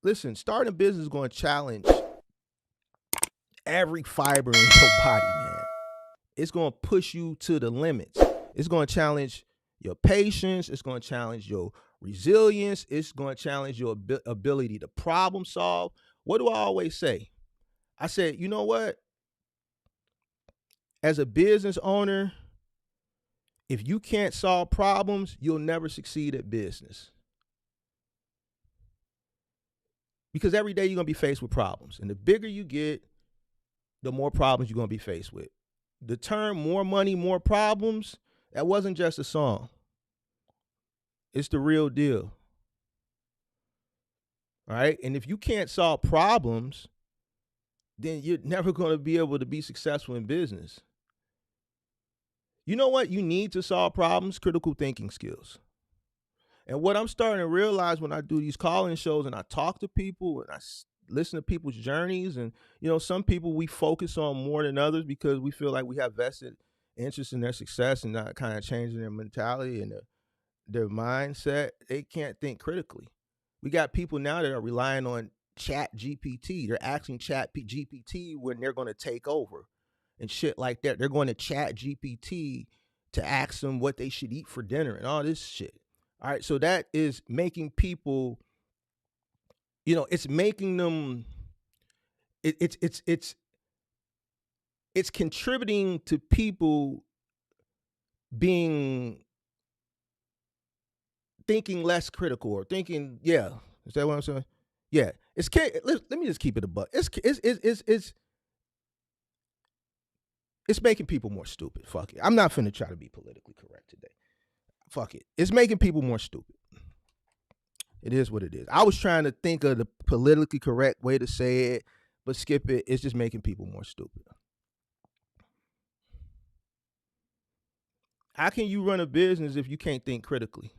listen, starting a business is going to challenge every fiber in your body, man. It's going to push you to the limits. It's going to challenge your patience. It's going to challenge your resilience. It's going to challenge your ability to problem solve. What do I always say? I said, you know what? As a business owner, if you can't solve problems, you'll never succeed at business. Because every day you're going to be faced with problems. And the bigger you get, the more problems you're going to be faced with. The term more money, more problems, that wasn't just a song. It's the real deal. All right? And if you can't solve problems, then you're never going to be able to be successful in business. You know what? You need to solve problems, critical thinking skills. And what I'm starting to realize when I do these call-in shows and I talk to people and I listen to people's journeys, and some people we focus on more than others because we feel like we have vested interest in their success and not kind of changing their mentality and their mindset. They can't think critically. We got people now that are relying on Chat GPT. They're asking Chat GPT when they're going to take over and shit like that. They're going to Chat GPT to ask them what they should eat for dinner and all this shit. All right, so that is making people, it's making them, it's contributing to people thinking less critical or thinking, yeah, is that what I'm saying? Yeah, let me just keep it a buck. It's making people more stupid. Fuck it. I'm not finna try to be politically correct today. Fuck it. It's making people more stupid. It is what it is. I was trying to think of the politically correct way to say it, but skip it. It's just making people more stupid. How can you run a business if you can't think critically?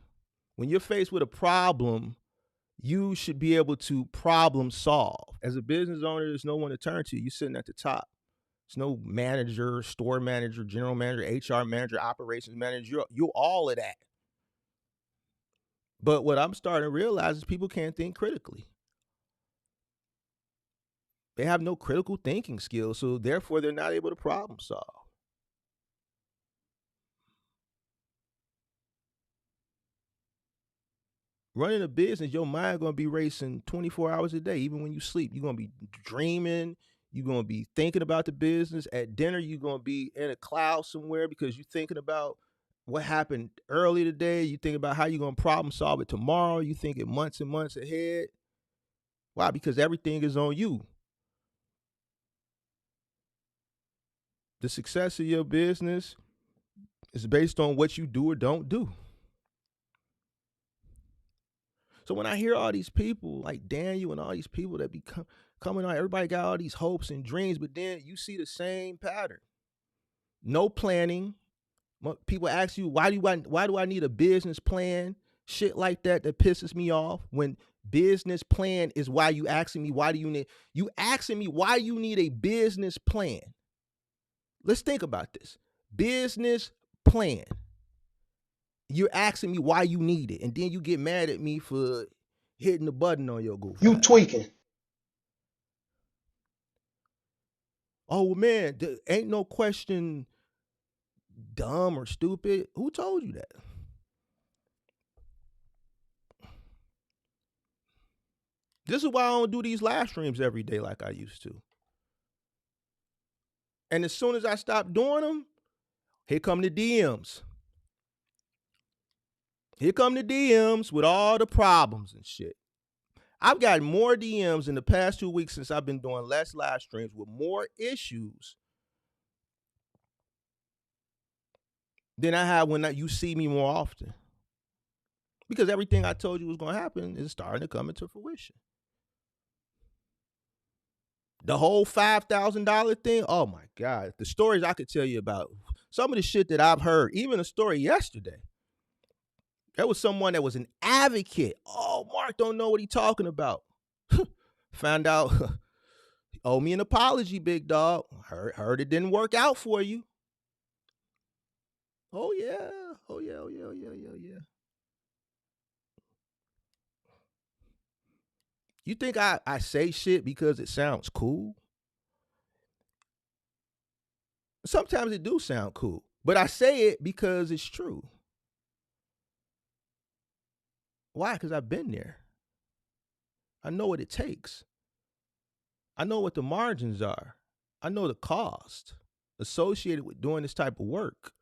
When you're faced with a problem, you should be able to problem solve. As a business owner, there's no one to turn to. You're sitting at the top. There's no manager, store manager, general manager, HR manager, operations manager. You're all of that. But what I'm starting to realize is people can't think critically. They have no critical thinking skills, so therefore they're not able to problem solve. Running a business, your mind going to be racing 24 hours a day. Even when you sleep, you're going to be dreaming. You're going to be thinking about the business. At dinner, you're going to be in a cloud somewhere because you're thinking about what happened early today. You think about how you're going to problem solve it tomorrow. You thinking months and months ahead. Why? Because everything is on you. The success of your business is based on what you do or don't do. So when I hear all these people like Daniel and all these people that be coming on, everybody got all these hopes and dreams, but then you see the same pattern. No planning. People ask you, why do I need a business plan? Shit like that pisses me off. When business plan is why you asking me, why do you need a business plan? Let's think about this. Business plan. You're asking me why you need it, and then you get mad at me for hitting the button on your Google. You tweaking. Oh man, ain't no question dumb or stupid. Who told you that? This is why I don't do these live streams every day like I used to. And as soon as I stop doing them, here come the DMs. Here come the DMs with all the problems and shit. I've gotten more DMs in the past 2 weeks since I've been doing less live streams with more issues than I have when you see me more often. Because everything I told you was going to happen is starting to come into fruition. The whole $5,000 thing, oh my God. The stories I could tell you about, some of the shit that I've heard, even a story yesterday. There was someone that was an advocate. Oh, Mark don't know what he's talking about. Found out, owe me an apology, big dog. Heard it didn't work out for you. Oh yeah. Oh yeah. Oh yeah. Oh yeah. Yeah. Yeah. You think I say shit because it sounds cool? Sometimes it do sound cool, but I say it because it's true. Why? Because I've been there. I know what it takes. I know what the margins are. I know the cost associated with doing this type of work.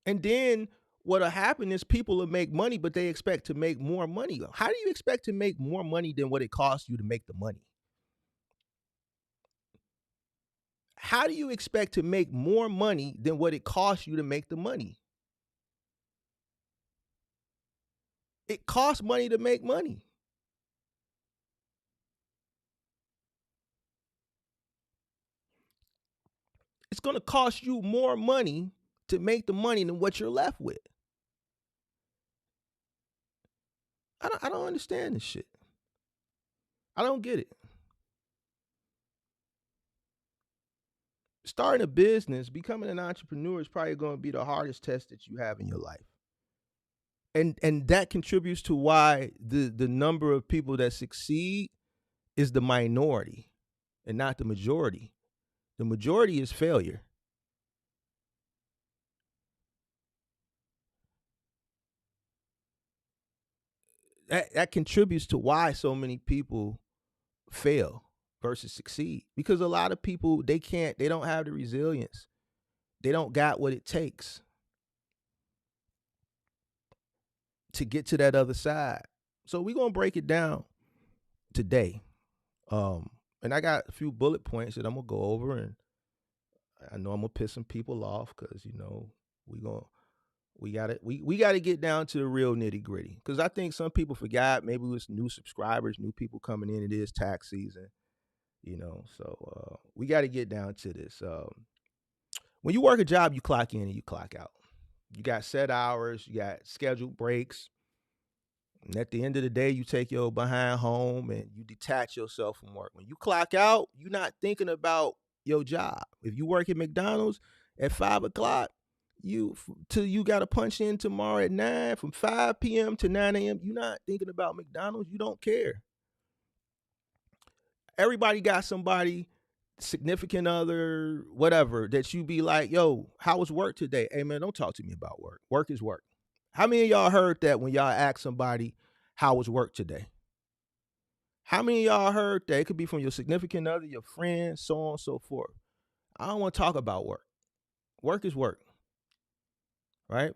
And then what'll happen is people will make money, but they expect to make more money. How do you expect to make more money than what it costs you to make the money? How do you expect to make more money than what it costs you to make the money? It costs money to make money. It's going to cost you more money to make the money than what you're left with. I don't understand this shit. I don't get it. Starting a business, becoming an entrepreneur is probably going to be the hardest test that you have in your life. And that contributes to why the number of people that succeed is the minority and not the majority. The majority is failure. That contributes to why so many people fail versus succeed, because a lot of people, they don't have the resilience. They don't got what it takes to get to that other side. So we're gonna break it down today. And I got a few bullet points that I'm gonna go over, and I know I'm gonna piss some people off because we gonna we gotta get down to the real nitty gritty. Because I think some people forgot. Maybe it was new subscribers, new people coming in. It is tax season, So we got to get down to this. When you work a job, you clock in and you clock out. You got set hours. You got scheduled breaks. And at the end of the day, you take your behind home and you detach yourself from work. When you clock out, you're not thinking about your job. If you work at McDonald's at 5 o'clock, you got to punch in tomorrow at 9, from 5 p.m. to 9 a.m. You're not thinking about McDonald's. You don't care. Everybody got somebody, significant other, whatever, that you be like, yo, how was work today? Hey man, don't talk to me about work. Work is work. How many of y'all heard that when y'all ask somebody, how was work today? How many of y'all heard that? It could be from your significant other, your friend, so on and so forth. I don't want to talk about work. Work is work, right?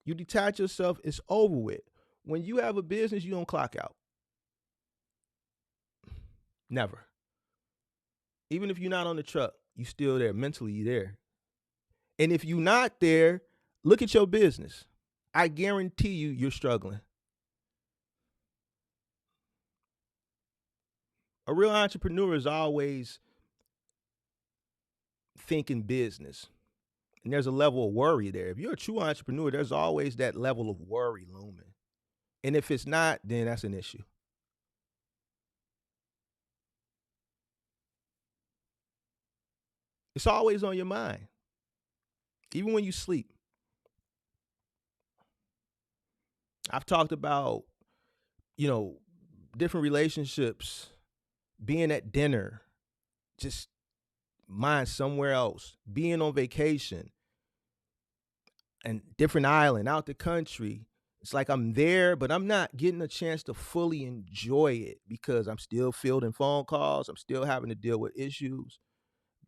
You detach yourself, it's over with. When you have a business, you don't clock out. Never. Even if you're not on the truck, you still there. Mentally, you there. And if you're not there, look at your business. I guarantee you're struggling. A real entrepreneur is always thinking business. And there's a level of worry there. If you're a true entrepreneur, there's always that level of worry looming. And if it's not, then that's an issue. It's always on your mind, even when you sleep. I've talked about, you know, different relationships, being at dinner, just mind somewhere else, being on vacation, and different island, out the country. It's like I'm there, but I'm not getting a chance to fully enjoy it because I'm still fielding phone calls. I'm still having to deal with issues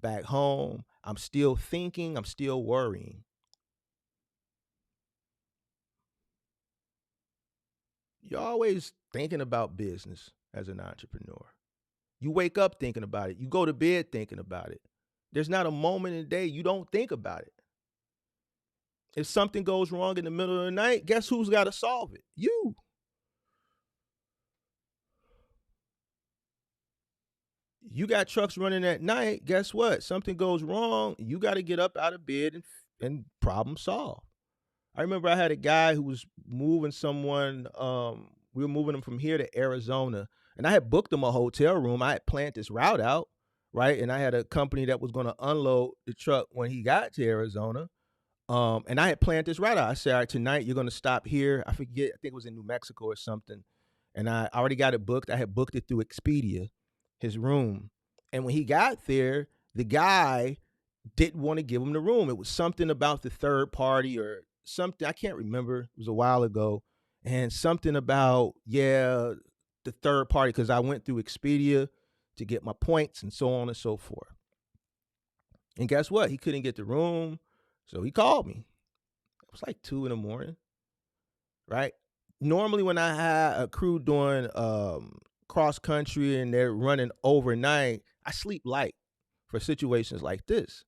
back home. I'm still thinking. I'm still worrying. You're always thinking about business as an entrepreneur. You wake up thinking about it. You go to bed thinking about it. There's not a moment in the day you don't think about it. If something goes wrong in the middle of the night, guess who's got to solve it? You. You got trucks running at night. Guess what? Something goes wrong. You got to get up out of bed and problem solve. I remember I had a guy who was moving someone. We were moving him from here to Arizona, and I had booked him a hotel room. I had planned this route out, right? And I had a company that was going to unload the truck when he got to Arizona. And I had planned this right out. I said, all right, tonight you're gonna stop here. I forget, I think it was in New Mexico or something. And I already got it booked. I had booked it through Expedia, his room. And when he got there, the guy didn't want to give him the room. It was something about the third party or something. I can't remember. It was a while ago. And something about, yeah, the third party, because I went through Expedia to get my points and so on and so forth. And guess what? He couldn't get the room. So he called me. It was like 2 in the morning, right? Normally, when I had a crew doing cross country and they're running overnight, I sleep light for situations like this.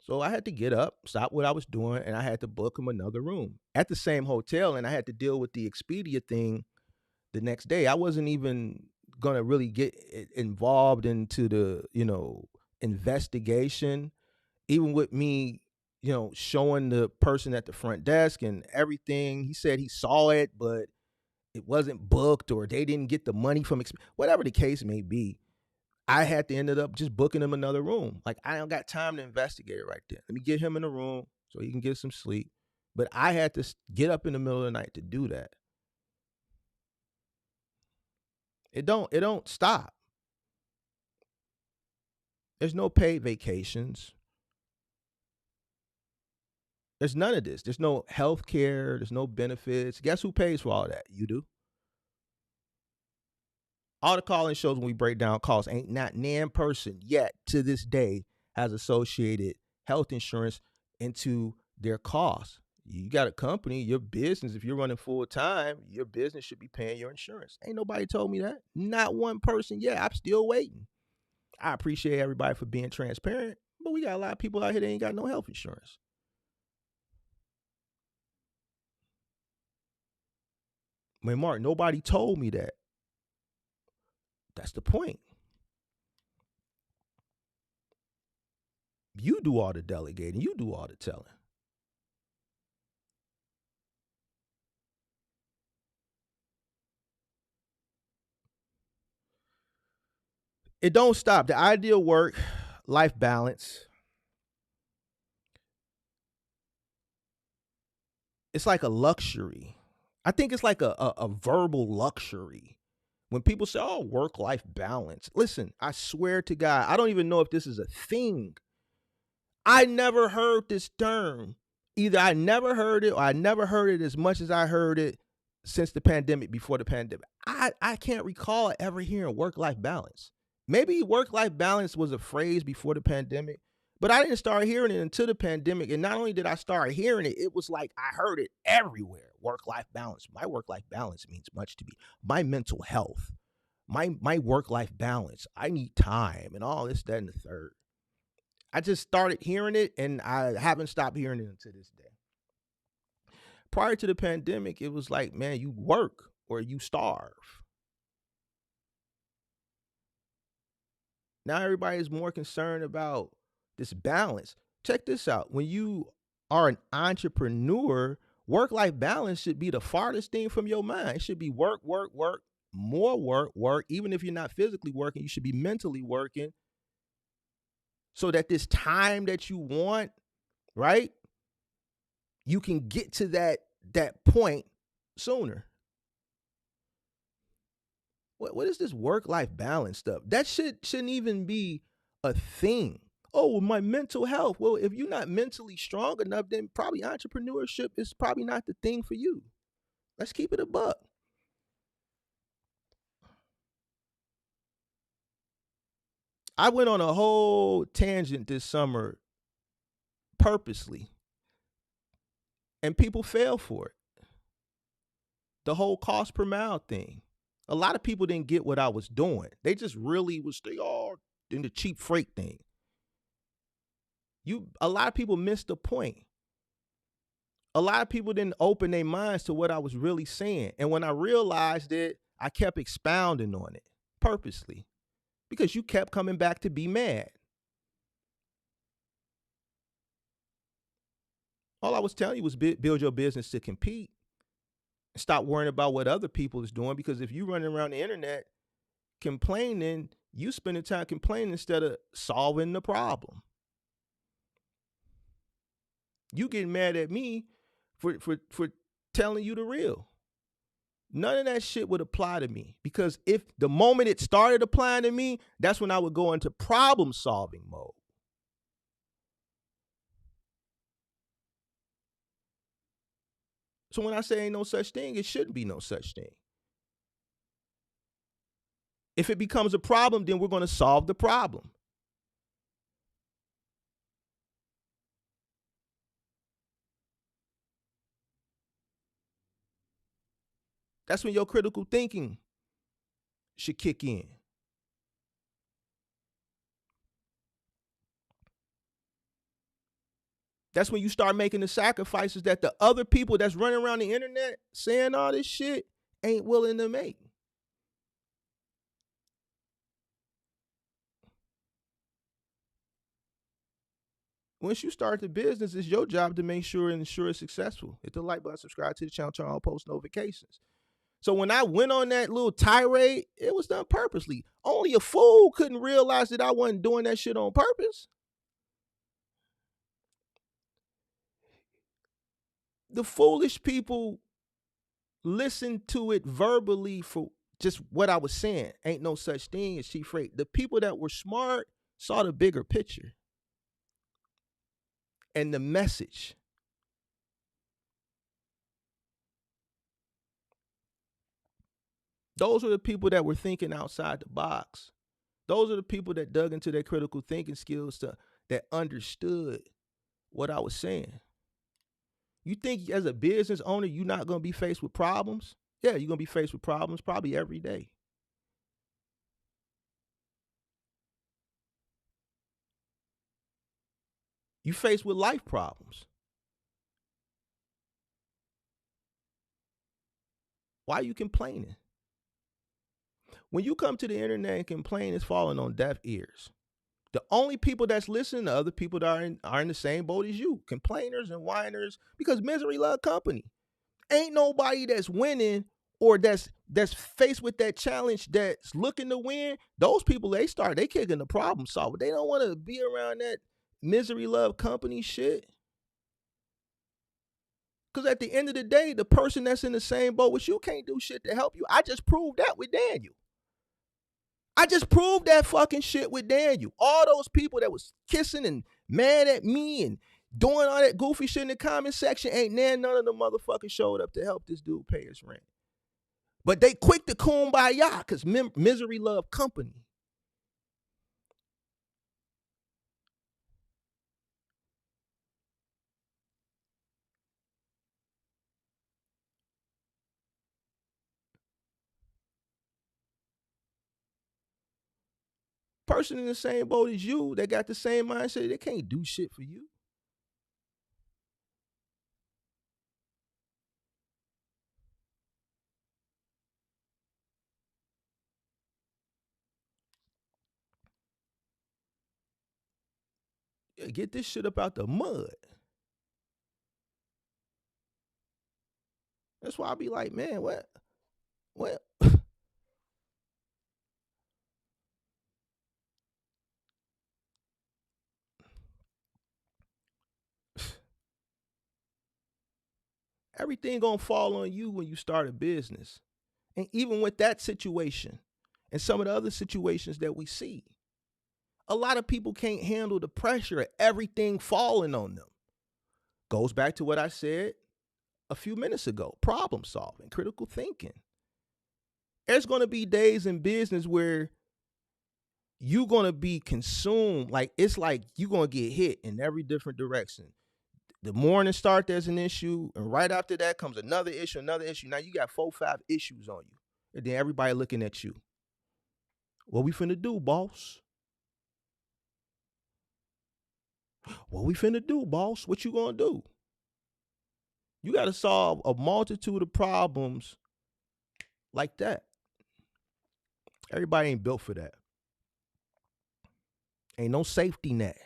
So I had to get up, stop what I was doing, and I had to book him another room at the same hotel. And I had to deal with the Expedia thing the next day. I wasn't even gonna really get involved into the, investigation, even with me, showing the person at the front desk and everything. He said he saw it, but it wasn't booked or they didn't get the money from whatever the case may be. I had to ended up just booking him another room. Like, I don't got time to investigate it right there. Let me get him in a room so he can get some sleep. But I had to get up in the middle of the night to do that. It don't stop. There's no paid vacations. There's none of this. There's no health care. There's no benefits. Guess who pays for all that? You do. All the call-in shows when we break down costs, ain't not nan person yet to this day has associated health insurance into their costs. You got a company, your business, if you're running full time, your business should be paying your insurance. Ain't nobody told me that. Not one person yet. I'm still waiting. I appreciate everybody for being transparent, but we got a lot of people out here that ain't got no health insurance. Man, Mark, nobody told me that. That's the point. You do all the delegating, you do all the telling. It don't stop. The ideal work life balance, it's like a luxury. I think it's like a verbal luxury. When people say, oh, work life balance, listen, I swear to God, I don't even know if this is a thing. I never heard this term. Either I never heard it or I never heard it as much as I heard it since the pandemic, before the pandemic. I can't recall ever hearing work life balance. Maybe work life balance was a phrase before the pandemic, but I didn't start hearing it until the pandemic. And not only did I start hearing it, it was like I heard it everywhere. Work life balance. My work life balance means much to me. My mental health, my work life balance. I need time and all this, that, and the third. I just started hearing it and I haven't stopped hearing it until this day. Prior to the pandemic, it was like, man, you work or you starve. Now everybody is more concerned about this balance. Check this out. When you are an entrepreneur, work life balance should be the farthest thing from your mind. It should be work, work, work, more work, work. Even if you're not physically working, you should be mentally working so that this time that you want, right? You can get to that point sooner. What is this work life balance stuff? That shouldn't even be a thing. Oh, my mental health. Well, if you're not mentally strong enough, then probably entrepreneurship is probably not the thing for you. Let's keep it a buck. I went on a whole tangent this summer purposely, and people fell for it. The whole cost per mile thing. A lot of people didn't get what I was doing. They just really was all in the cheap freight thing. A lot of people missed the point. A lot of people didn't open their minds to what I was really saying. And when I realized it, I kept expounding on it purposely because you kept coming back to be mad. All I was telling you was build your business to compete. Stop worrying about what other people is doing, because if you running around the internet complaining, you spending time complaining instead of solving the problem. You getting mad at me for telling you the real. None of that shit would apply to me because if the moment it started applying to me, that's when I would go into problem solving mode. So when I say ain't no such thing, it shouldn't be no such thing. If it becomes a problem, then we're going to solve the problem. That's when your critical thinking should kick in. That's when you start making the sacrifices that the other people that's running around the internet saying all this shit ain't willing to make. Once you start the business, it's your job to make sure and ensure it's successful. Hit the like button, subscribe to the channel, turn on post notifications. So when I went on that little tirade, it was done purposely. Only a fool couldn't realize that I wasn't doing that shit on purpose. The foolish people listened to it verbally for just what I was saying. Ain't no such thing as chief rate. The people that were smart saw the bigger picture and the message. Those are the people that were thinking outside the box. Those are the people that dug into their critical thinking skills that understood what I was saying. You think as a business owner, you're not going to be faced with problems? Yeah, you're going to be faced with problems probably every day. You faced with life problems. Why are you complaining? When you come to the internet and complain, it's falling on deaf ears. The only people that's listening to other people that are in the same boat as you, complainers and whiners, because misery love company. Ain't nobody that's winning or that's faced with that challenge that's looking to win. Those people they kicking the problem solver. They don't want to be around that misery love company shit. Because at the end of the day, the person that's in the same boat with you can't do shit to help you. I just proved that with Daniel. I just proved that fucking shit with Daniel. All those people that was kissing and mad at me and doing all that goofy shit in the comment section, ain't none of them motherfuckers showed up to help this dude pay his rent. But they quick to kumbaya because misery love company. Person in the same boat as you, they got the same mindset, they can't do shit for you. Yeah, get this shit up out the mud. That's why I be like, man, what? Everything gonna fall on you when you start a business. And even with that situation and some of the other situations that we see, a lot of people can't handle the pressure of everything falling on them. Goes back to what I said a few minutes ago, problem solving, critical thinking. There's going to be days in business where you're going to be consumed. Like, it's like you're going to get hit in every different direction. The morning start, there's an issue. And right after that comes another issue, another issue. Now you got 4, 5 issues on you. And then everybody looking at you. What we finna do, boss? What we finna do, boss? What you gonna do? You got to solve a multitude of problems like that. Everybody ain't built for that. Ain't no safety net.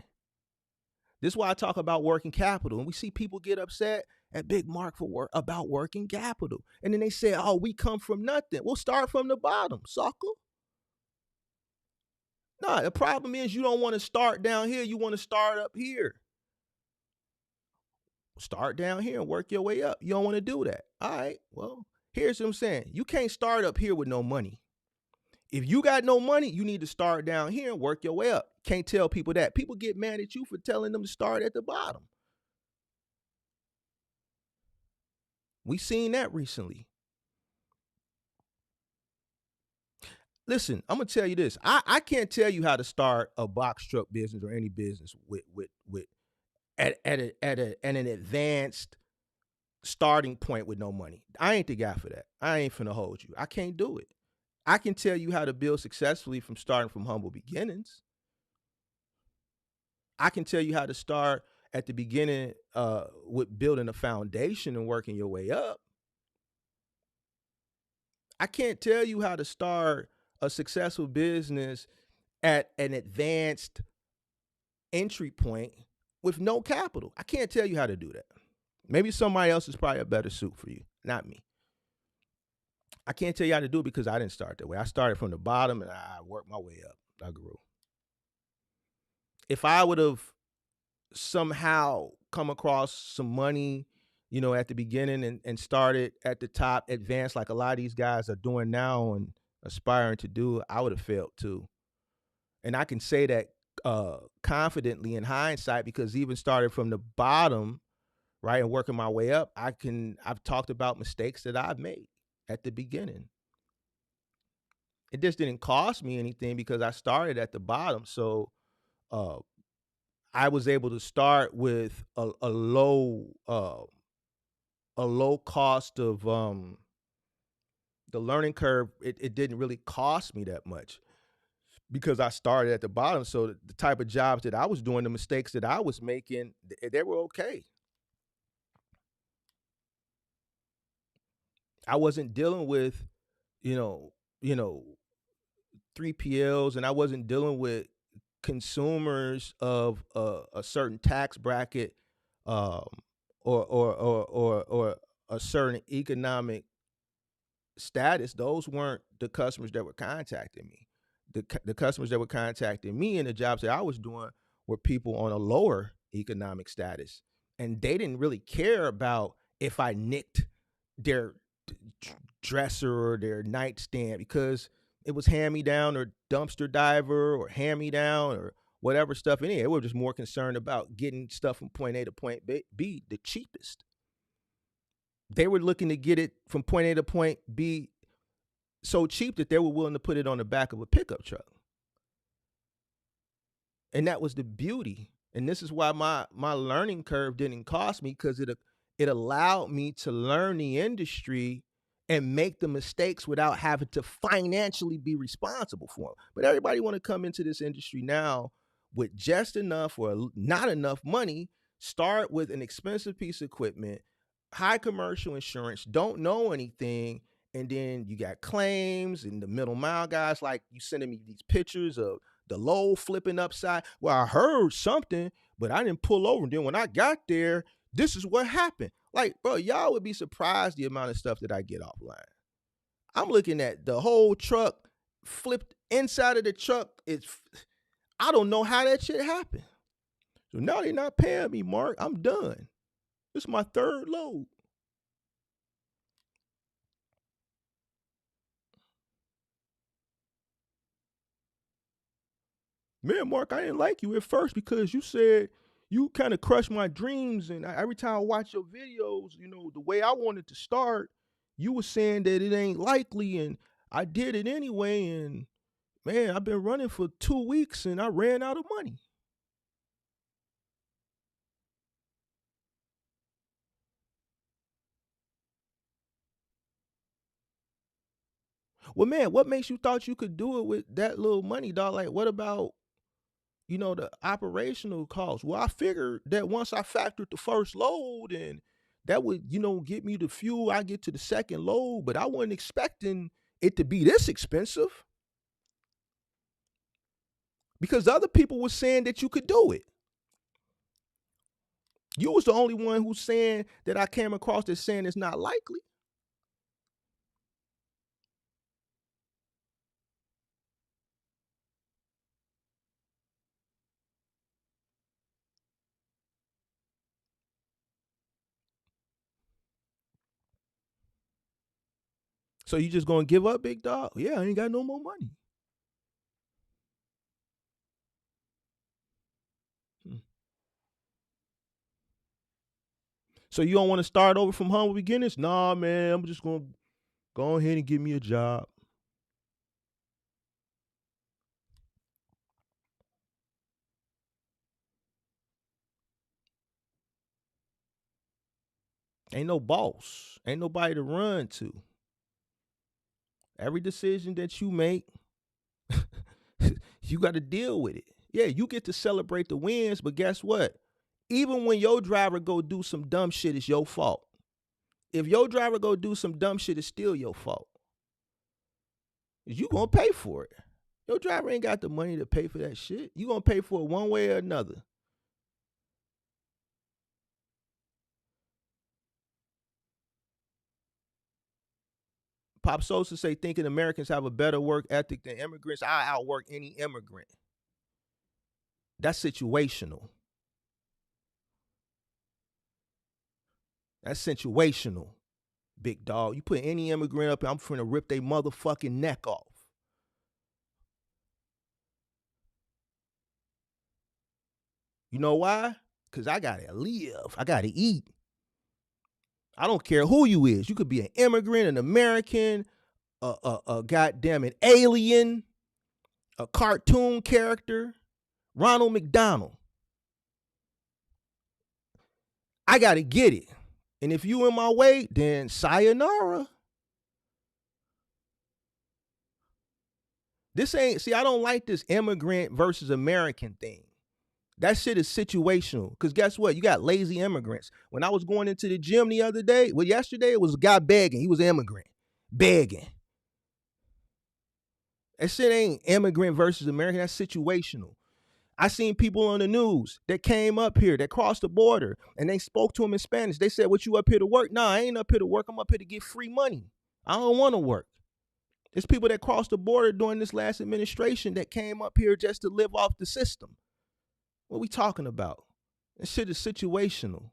This is why I talk about working capital. And we see people get upset at Big Mark for work about working capital. And then they say, oh, we come from nothing. We'll start from the bottom, sucker. Nah, the problem is you don't want to start down here. You want to start up here. Start down here and work your way up. You don't want to do that. All right. Well, here's what I'm saying. You can't start up here with no money. If you got no money, you need to start down here and work your way up. Can't tell people that. People get mad at you for telling them to start at the bottom. We seen that recently. Listen, I'm gonna tell you this. I can't tell you how to start a box truck business or any business with at an advanced starting point with no money. I ain't the guy for that. I ain't finna hold you. I can't do it. I can tell you how to build successfully from starting from humble beginnings. I can tell you how to start at the beginning with building a foundation and working your way up. I can't tell you how to start a successful business at an advanced entry point with no capital. I can't tell you how to do that. Maybe somebody else is probably a better suit for you, not me. I can't tell you how to do it because I didn't start that way. I started from the bottom and I worked my way up. I grew. If I would have somehow come across some money, at the beginning and started at the top, advanced like a lot of these guys are doing now and aspiring to do, I would have failed too. And I can say that confidently in hindsight because even started from the bottom, right, and working my way up, I've talked about mistakes that I've made at the beginning. It just didn't cost me anything because I started at the bottom. So uh, I was able to start with a low cost of the learning curve. It didn't really cost me that much because I started at the bottom. So the type of jobs that I was doing, the mistakes that I was making, they were okay. I wasn't dealing with, you know, you know, 3PLs, and I wasn't dealing with consumers of a certain tax bracket, um, or a certain economic status. Those weren't the customers that were contacting me. The customers that were contacting me and the jobs that I was doing were people on a lower economic status, and they didn't really care about if I nicked their dresser or their nightstand because it was hand me down or dumpster diver or hand me down or whatever stuff in it. They were just more concerned about getting stuff from point A to point B the cheapest. They were looking to get it from point A to point B so cheap that they were willing to put it on the back of a pickup truck. And that was the beauty. And this is why my learning curve didn't cost me because it allowed me to learn the industry and make the mistakes without having to financially be responsible for them. But everybody want to come into this industry now with just enough or not enough money, start with an expensive piece of equipment, high commercial insurance, don't know anything, and then you got claims and the middle mile guys like you sending me these pictures of the load flipping upside. Well, I heard something, but I didn't pull over. And then when I got there, this is what happened. Like, bro, y'all would be surprised the amount of stuff that I get offline. I'm looking at the whole truck flipped inside of the truck. I don't know how that shit happened. So now they're not paying me, Mark. I'm done. This is my third load. Man, Mark, I didn't like you at first because you said you kind of crushed my dreams. And every time I watch your videos, the way I wanted to start, you were saying that it ain't likely. And I did it anyway. And man, I've been running for 2 weeks and I ran out of money. Well, man, what makes you thought you could do it with that little money, dog? Like, what about, the operational costs? Well, I figured that once I factored the first load and that would, get me the fuel, I get to the second load, but I wasn't expecting it to be this expensive because other people were saying that you could do it. You was the only one who's saying that I came across that's saying it's not likely. So you just gonna give up, big dog? Yeah, I ain't got no more money. Hmm. So you don't want to start over from humble beginnings? Nah, man, I'm just gonna go ahead and give me a job. Ain't no boss. Ain't nobody to run to. Every decision that you make, you got to deal with it. Yeah, you get to celebrate the wins, but guess what? Even when your driver go do some dumb shit, it's your fault. If your driver go do some dumb shit, it's still your fault. You gonna pay for it. Your driver ain't got the money to pay for that shit. You gonna pay for it one way or another. Pop Sosa say thinking Americans have a better work ethic than immigrants. I outwork any immigrant. That's situational. That's situational, big dog. You put any immigrant up here, I'm finna rip their motherfucking neck off. You know why? Because I gotta live. I gotta eat. I don't care who you is. You could be an immigrant, an American, a goddamn an alien, a cartoon character, Ronald McDonald. I gotta get it. And if you in my way, then sayonara. This ain't, see, I don't like this immigrant versus American thing. That shit is situational. Because guess what? You got lazy immigrants. When I was going into the gym the other day, well, yesterday, it was a guy begging. He was an immigrant. Begging. That shit ain't immigrant versus American. That's situational. I seen people on the news that came up here, that crossed the border, and they spoke to them in Spanish. They said, what, you up here to work? Nah, I ain't up here to work. I'm up here to get free money. I don't want to work. It's people that crossed the border during this last administration that came up here just to live off the system. What we talking about? This shit is situational.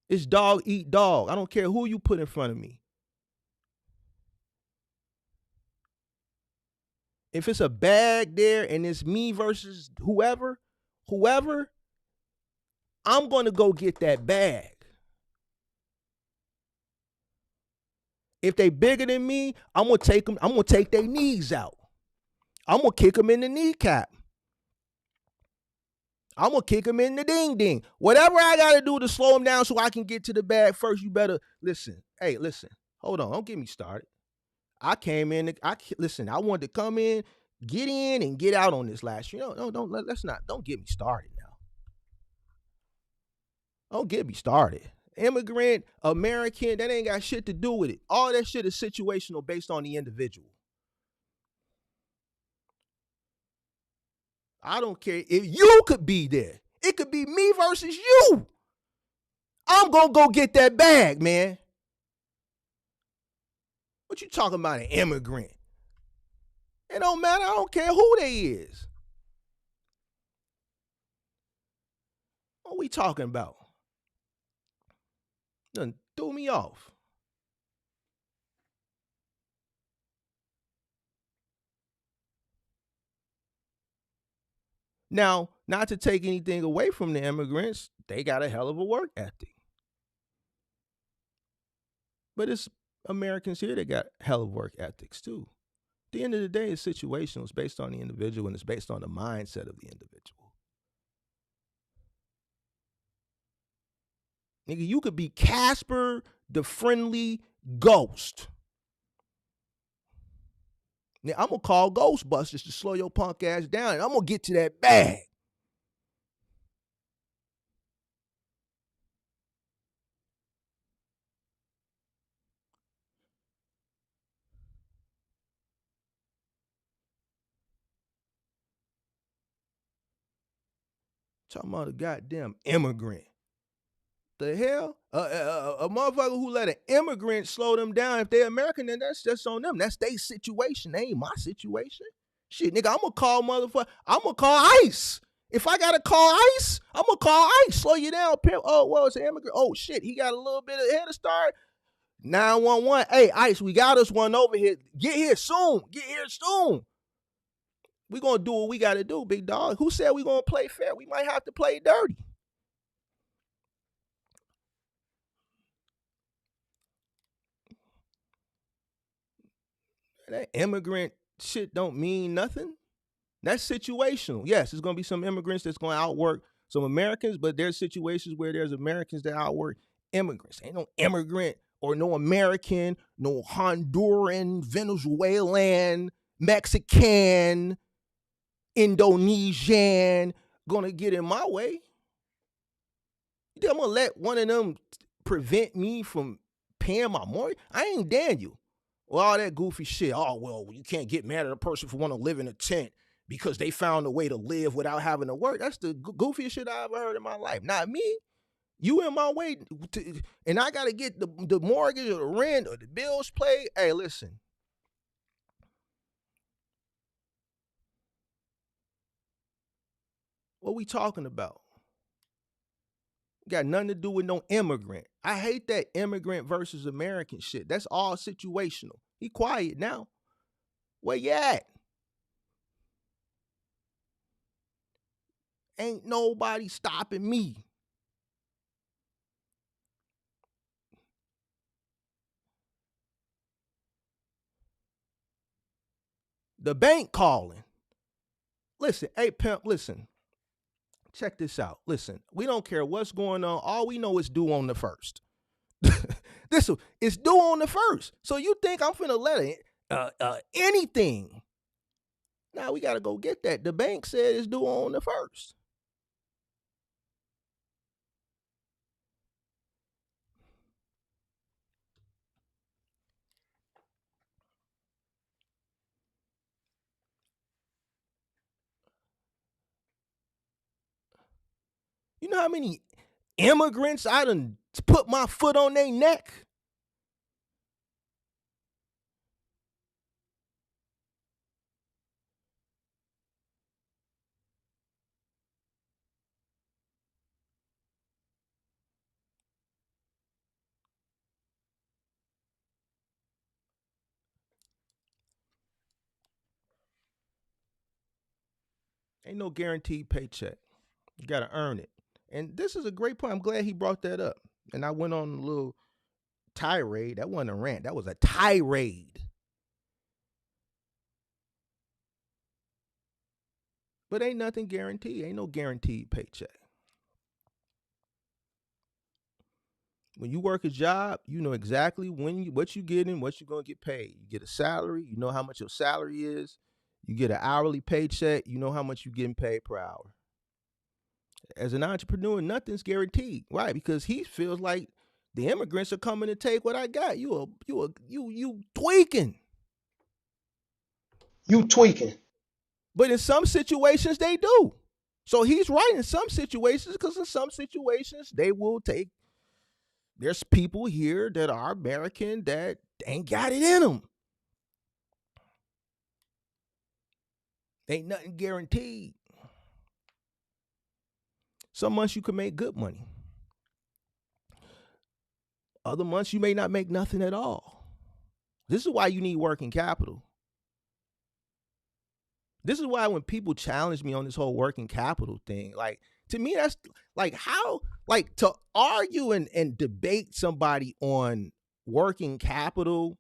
It's dog eat dog. I don't care who you put in front of me. If it's a bag there and it's me versus whoever, I'm going to go get that bag. If they bigger than me, I'm going to take them. I'm going to take their knees out. I'm going to kick them in the kneecap. I'm going to kick them in the ding ding. Whatever I got to do to slow them down so I can get to the bag first, you better listen. Hey, listen. Hold on. Don't get me started. I came in. Listen, I wanted to come in, get in, and get out on this last year. Don't get me started now. Don't get me started. Immigrant, American, that ain't got shit to do with it. All that shit is situational based on the individual. I don't care if you could be there. It could be me versus you. I'm going to go get that bag, man. What you talking about, an immigrant? It don't matter. I don't care who they is. What we talking about? Done threw me off. Now, not to take anything away from the immigrants, they got a hell of a work ethic. But it's Americans here that got hell of work ethics too. At the end of the day, it's situational. It's based on the individual and it's based on the mindset of the individual. Nigga, you could be Casper the Friendly Ghost. Now, I'm going to call Ghostbusters to slow your punk ass down, and I'm going to get to that bag. Talking about a goddamn immigrant. The hell? A motherfucker who let an immigrant slow them down, if they're American, then that's just on them. That's their situation. That ain't my situation. Shit, nigga, I'm going to call motherfucker. I'm going to call ICE. If I got to call ICE, I'm going to call ICE. Slow you down, pimp. Oh, well, it's an immigrant. Oh, shit, he got a little bit of head start. 911. Hey, ICE, we got us one over here. Get here soon. Get here soon. We gonna do what we gotta do, big dog. Who said we gonna play fair? We might have to play dirty. That immigrant shit don't mean nothing. That's situational. Yes, there's gonna be some immigrants that's gonna outwork some Americans, but there's situations where there's Americans that outwork immigrants. Ain't no immigrant or no American, no Honduran, Venezuelan, Mexican, Indonesian gonna get in my way. You think I'm gonna let one of them prevent me from paying my mortgage? I ain't Daniel. Well, all that goofy shit. Oh, well, you can't get mad at a person for want to live in a tent because they found a way to live without having to work. That's the goofiest shit I ever heard in my life. Not me. You in my way, and I got to get the mortgage or the rent or the bills paid. Hey, listen. What we talking about? Got nothing to do with no immigrant. I hate that immigrant versus American shit. That's all situational. He quiet now. Where you at? Ain't nobody stopping me. The bank calling. Listen, hey pimp, listen. Check this out. Listen, we don't care what's going on. All we know is due on the first. This is due on the first. So you think I'm finna let it anything? Now we gotta go get that. The bank said it's due on the first. You know how many immigrants I done put my foot on their neck? Ain't no guaranteed paycheck. You gotta earn it. And this is a great point. I'm glad he brought that up. And I went on a little tirade. That wasn't a rant. That was a tirade. But ain't nothing guaranteed. Ain't no guaranteed paycheck. When you work a job, you know exactly what you getting, what you're gonna get paid. You get a salary, you know how much your salary is. You get an hourly paycheck, you know how much you're getting paid per hour. As an entrepreneur, nothing's guaranteed, right? Because he feels like the immigrants are coming to take what I got. You tweaking. You tweaking. But in some situations, they do. So he's right in some situations, because in some situations, they will take. There's people here that are American that ain't got it in them. Ain't nothing guaranteed. Some months you can make good money. Other months you may not make nothing at all. This is why you need working capital. This is why when people challenge me on this whole working capital thing, like, to me, that's like, how, like, to argue and debate somebody on working capital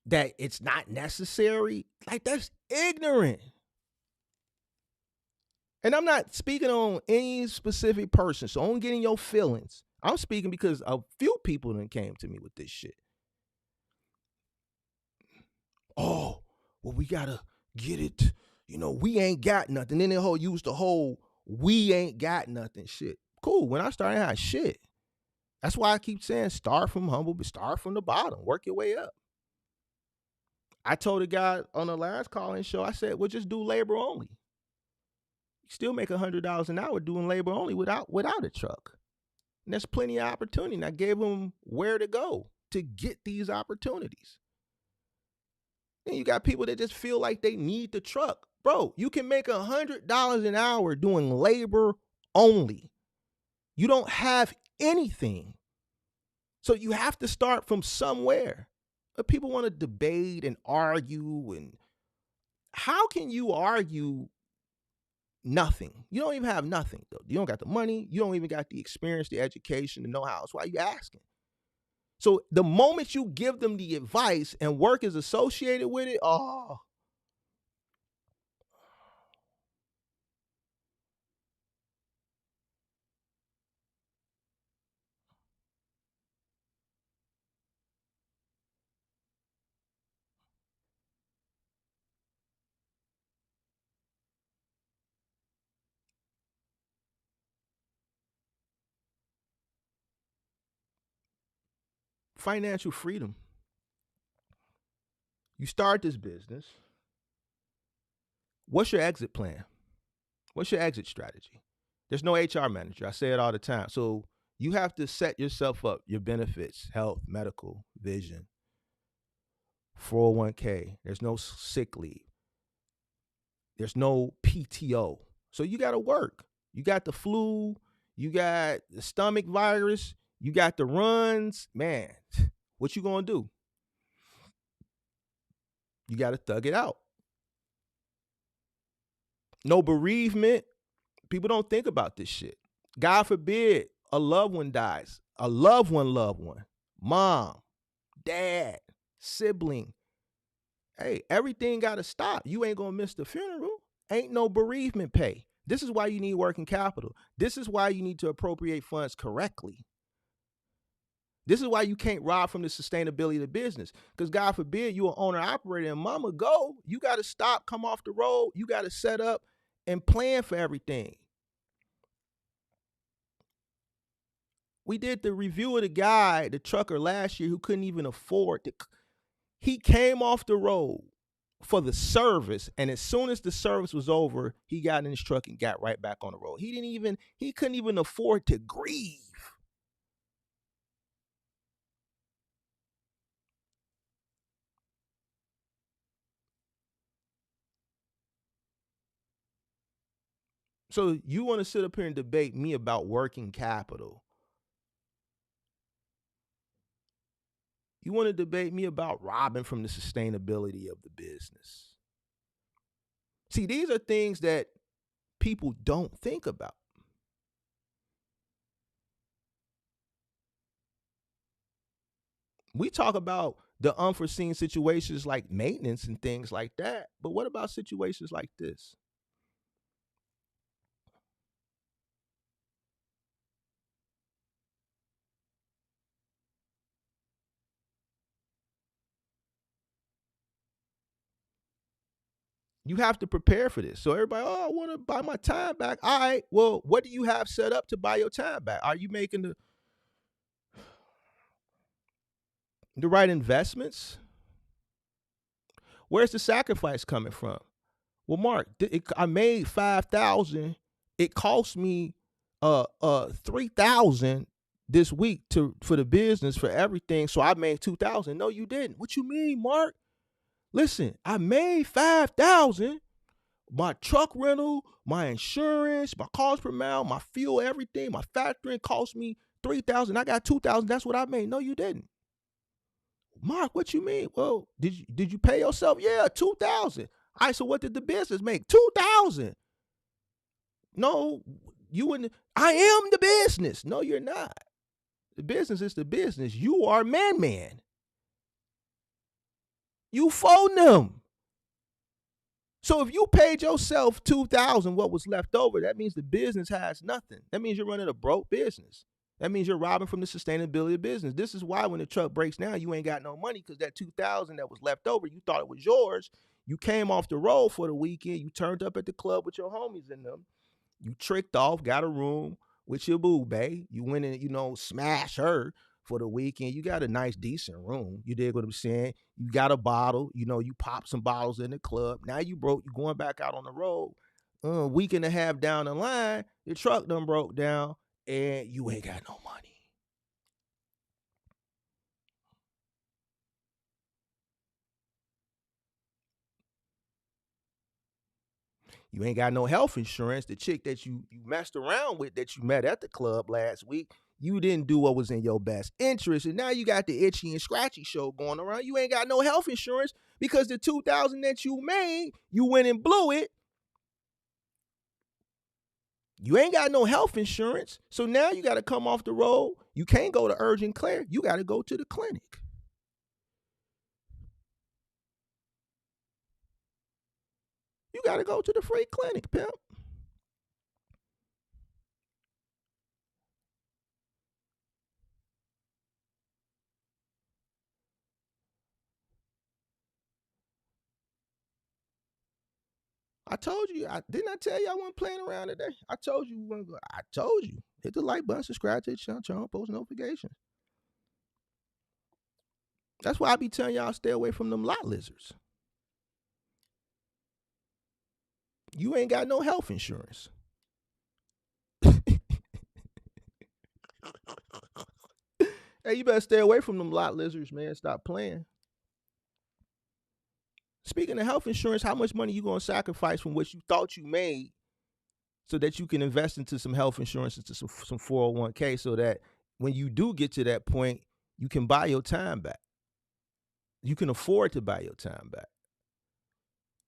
that it's not necessary, like, that's ignorant. And I'm not speaking on any specific person, so don't get in your feelings. I'm speaking because a few people that came to me with this shit. Oh, well, we gotta get it. You know, we ain't got nothing. Then they use the whole "we ain't got nothing" shit. Cool. When I started, I had shit. That's why I keep saying start from humble, but start from the bottom. Work your way up. I told a guy on the last call-in show, I said, "Well, just do labor only. You still make $100 an hour doing labor only without a truck." And there's plenty of opportunity. And I gave him where to go to get these opportunities. And you got people that just feel like they need the truck. Bro, you can make $100 an hour doing labor only. You don't have anything. So you have to start from somewhere. But people want to debate and argue, and how can you argue nothing? You don't even have nothing though. You don't got the money. You don't even got the experience, the education, the know-how. That's why you asking. So the moment you give them the advice and work is associated with it, oh, financial freedom. You start this business. What's your exit plan? What's your exit strategy? There's no HR manager. I say it all the time. So you have to set yourself up, your benefits, health, medical, vision, 401k. There's no sick leave. There's no PTO. So you got to work. You got the flu. You got the stomach virus. You got the runs. Man, what you going to do? You got to thug it out. No bereavement. People don't think about this shit. God forbid a loved one dies. A loved one. Mom, dad, sibling. Hey, everything got to stop. You ain't going to miss the funeral. Ain't no bereavement pay. This is why you need working capital. This is why you need to appropriate funds correctly. This is why you can't rob from the sustainability of the business. Because God forbid you an owner operator and mama go, you got to stop, come off the road. You got to set up and plan for everything. We did the review of the guy, the trucker last year who couldn't even afford to. He came off the road for the service, and as soon as the service was over, he got in his truck and got right back on the road. He couldn't even afford to grieve. So you want to sit up here and debate me about working capital. You want to debate me about robbing from the sustainability of the business. See, these are things that people don't think about. We talk about the unforeseen situations like maintenance and things like that, but what about situations like this? You have to prepare for this. So everybody, oh, I want to buy my time back. All right, well, what do you have set up to buy your time back? Are you making the right investments? Where's the sacrifice coming from? Well, Mark, I made 5,000. It cost me 3,000 this week for the business for everything. So I made 2,000. No, you didn't. What you mean, Mark? Listen, I made 5,000. My truck rental, my insurance, my cost per mile, my fuel, everything, my factoring cost me 3,000. I got 2,000. That's what I made. No, you didn't. Mark, what you mean? Well, did you pay yourself? Yeah, 2,000. All right, so what did the business make? 2,000. No, you wouldn't. I am the business. No, you're not. The business is the business. You are man. You phone them. So if you paid yourself 2,000, what was left over, that means the business has nothing. That means you're running a broke business. That means you're robbing from the sustainability of business. This is why when the truck breaks down, you ain't got no money because that 2,000 that was left over, you thought it was yours. You came off the road for the weekend. You turned up at the club with your homies in them. You tricked off, got a room with your boo bae. You went and, smash her for the weekend. You got a nice, decent room. You dig what I'm saying? You got a bottle. You pop some bottles in the club. Now you broke. You going back out on the road. A week and a half down the line, your truck done broke down, and you ain't got no money. You ain't got no health insurance. The chick that you messed around with that you met at the club last week, you didn't do what was in your best interest, and now you got the itchy and scratchy show going around. You ain't got no health insurance because the 2,000 that you made, you went and blew it. You ain't got no health insurance, so now you got to come off the road. You can't go to urgent care. You got to go to the clinic. You got to go to the free clinic, pimp. I told you. Didn't I tell you I wasn't playing around today? I told you. I told you. Hit the like button, subscribe to the channel, post notifications. That's why I be telling y'all stay away from them lot lizards. You ain't got no health insurance. Hey, you better stay away from them lot lizards, man. Stop playing. Speaking of health insurance, how much money you gonna sacrifice from what you thought you made so that you can invest into some health insurance, into some 401k, so that when you do get to that point, you can buy your time back. You can afford to buy your time back.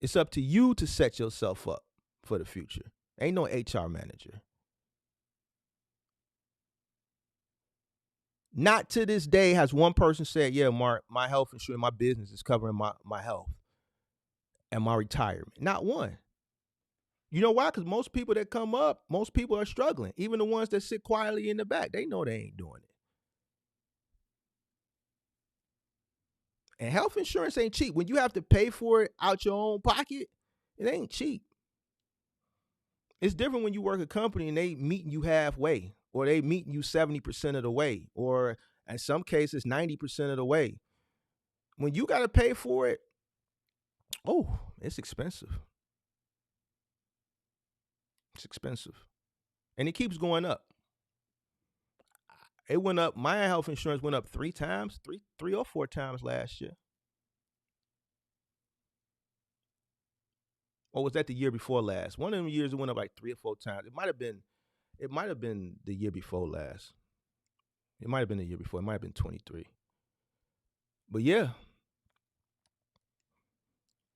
It's up to you to set yourself up for the future. Ain't no HR manager. Not to this day has one person said, yeah, Mark, my health insurance, my business is covering my health and my retirement. Not one. You know why? Because most people that come up, most people are struggling. Even the ones that sit quietly in the back, they know they ain't doing it. And health insurance ain't cheap. When you have to pay for it out your own pocket, it ain't cheap. It's different when you work a company and they meeting you halfway, or they meeting you 70% of the way, or in some cases 90% of the way. When you got to pay for it, oh, it's expensive. It's expensive. And it keeps going up. It went up. My health insurance went up three or four times last year. Or was that the year before last? One of them years it went up like 3 or 4 times. It might have been the year before last. It might have been the year before. It might have been 23. But yeah,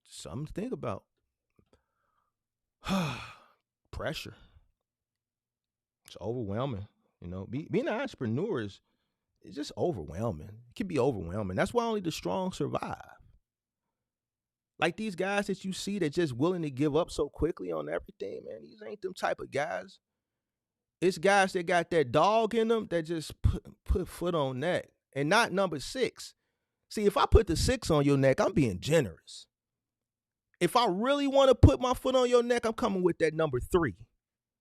something to think about. Pressure. It's overwhelming. You know, being an entrepreneur is just overwhelming. It can be overwhelming. That's why only the strong survive. Like these guys that you see that just willing to give up so quickly on everything, man. These ain't them type of guys. It's guys that got that dog in them that just put foot on neck. And not number 6. See, if I put the 6 on your neck, I'm being generous. If I really want to put my foot on your neck, I'm coming with that number 3.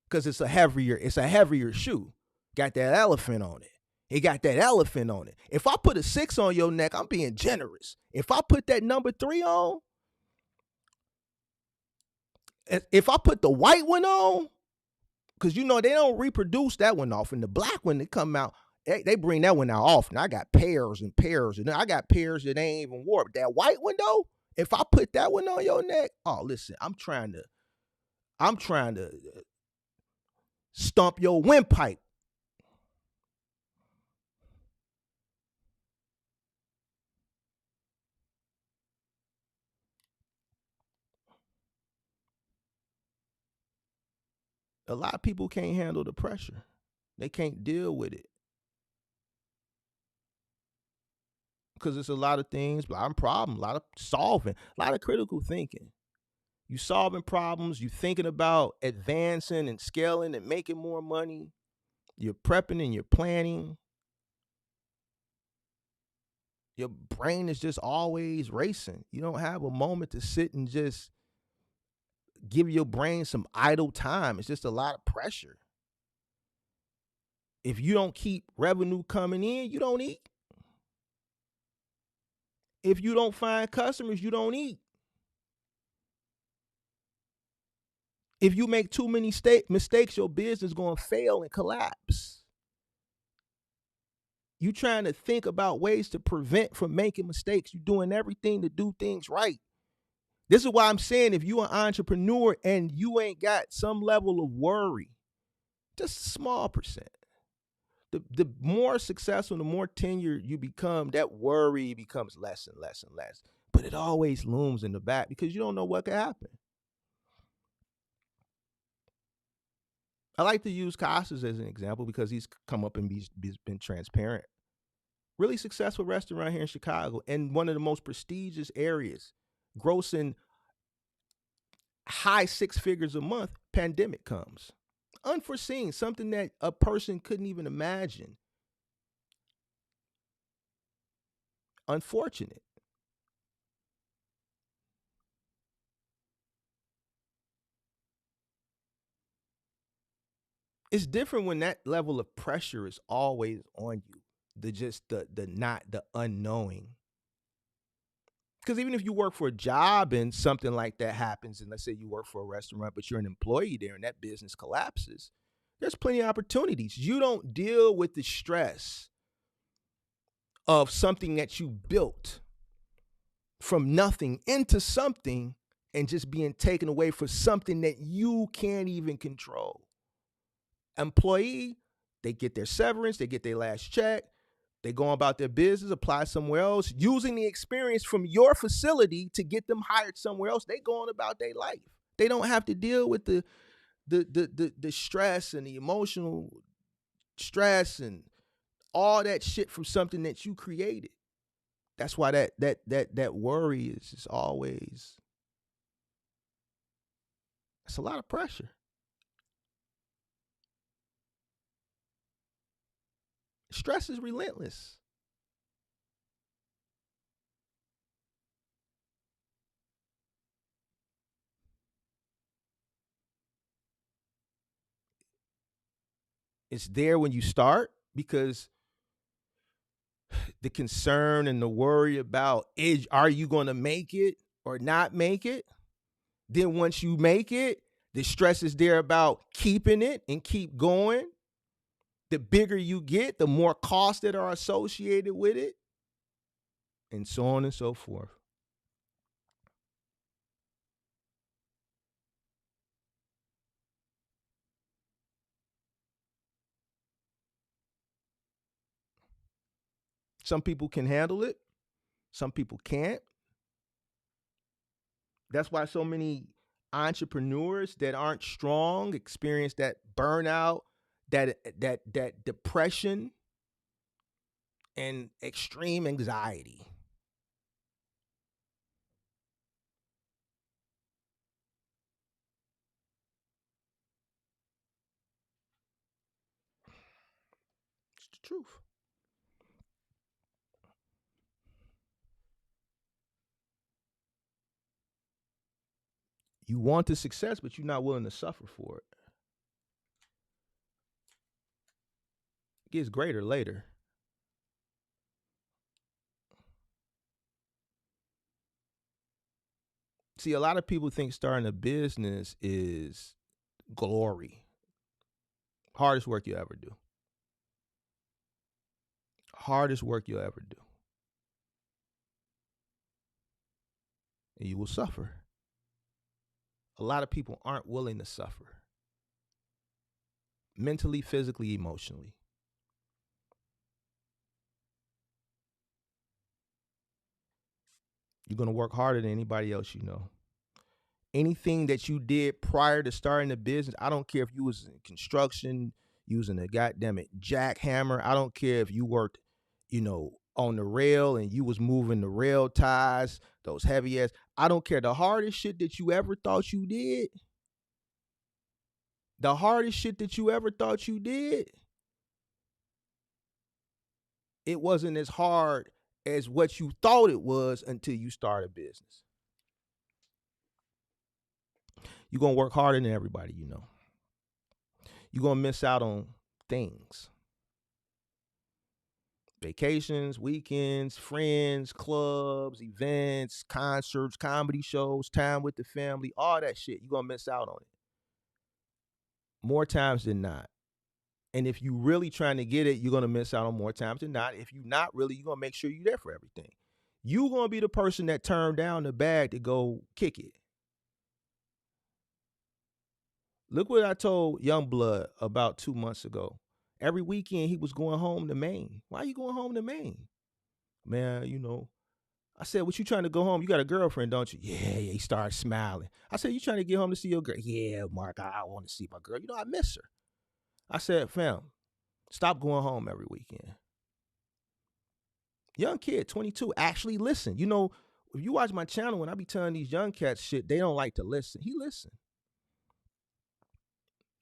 Because it's a heavier shoe. Got that elephant on it. It got that elephant on it. If I put a 6 on your neck, I'm being generous. If I put that number 3 on, if I put the white one on, because you know they don't reproduce that one off, and the black one that come out, they bring that one out often. I got pairs and pairs, and I got pairs that ain't even wore. But that white one though, if I put that one on your neck, oh listen, I'm trying to stomp your windpipe. A lot of people can't handle the pressure. They can't deal with it. Because it's a lot of things, a lot of problems, a lot of solving, a lot of critical thinking. You solving problems, you thinking about advancing and scaling and making more money. You're prepping and you're planning. Your brain is just always racing. You don't have a moment to sit and just give your brain some idle time. It's just a lot of pressure. If you don't keep revenue coming in, you don't eat. If you don't find customers, you don't eat. If you make too many mistakes, your business is going to fail and collapse. You trying to think about ways to prevent from making mistakes. You're doing everything to do things right. This is why I'm saying if you're an entrepreneur and you ain't got some level of worry, just a small percent, The more successful, the more tenured you become, that worry becomes less and less and less. But it always looms in the back because you don't know what could happen. I like to use Costas as an example because he's come up and been transparent. Really successful restaurant here in Chicago and one of the most prestigious areas, grossing high six figures a month. Pandemic comes. Unforeseen, something that a person couldn't even imagine. Unfortunate. It's different when that level of pressure is always on you. The not the unknowing. Because even if you work for a job and something like that happens, and let's say you work for a restaurant, but you're an employee there and that business collapses, there's plenty of opportunities. You don't deal with the stress of something that you built from nothing into something and just being taken away for something that you can't even control. Employee, they get their severance, they get their last check, they go about their business, apply somewhere else, using the experience from your facility to get them hired somewhere else. They go on about their life. They don't have to deal with the stress and the emotional stress and all that shit from something that you created. That's why that worry is just always, it's a lot of pressure. Stress is relentless. It's there when you start because the concern and the worry about are you going to make it or not make it? Then once you make it, the stress is there about keeping it and keep going. The bigger you get, the more costs that are associated with it, and so on and so forth. Some people can handle it, some people can't. That's why so many entrepreneurs that aren't strong experience that burnout, that depression and extreme anxiety. It's the truth. You want the success, but you're not willing to suffer for it. It gets greater later. See, a lot of people think starting a business is glory. Hardest work you ever do. Hardest work you'll ever do. And you will suffer. A lot of people aren't willing to suffer. Mentally, physically, emotionally. You're going to work harder than anybody else you know. Anything that you did prior to starting the business, I don't care if you was in construction using a goddamn it jackhammer. I don't care if you worked, on the rail and you was moving the rail ties, those heavy ass. I don't care. The hardest shit that you ever thought you did, the hardest shit that you ever thought you did, it wasn't as hard as what you thought it was until you start a business. You're going to work harder than everybody you know. You're going to miss out on things. Vacations, weekends, friends, clubs, events, concerts, comedy shows, time with the family, all that shit. You're going to miss out on it. More times than not. And if you really trying to get it, you're going to miss out on more times than not. If you're not really, you're going to make sure you're there for everything. You're going to be the person that turned down the bag to go kick it. Look what I told Youngblood about 2 months ago Every weekend he was going home to Maine. Why are you going home to Maine? Man, I said, what you trying to go home? You got a girlfriend, don't you? Yeah, yeah. He started smiling. I said, you trying to get home to see your girl? Yeah, Mark, I want to see my girl. I miss her. I said, fam, stop going home every weekend. Young kid, 22, actually listen. If you watch my channel, when I be telling these young cats shit, they don't like to listen. He listened.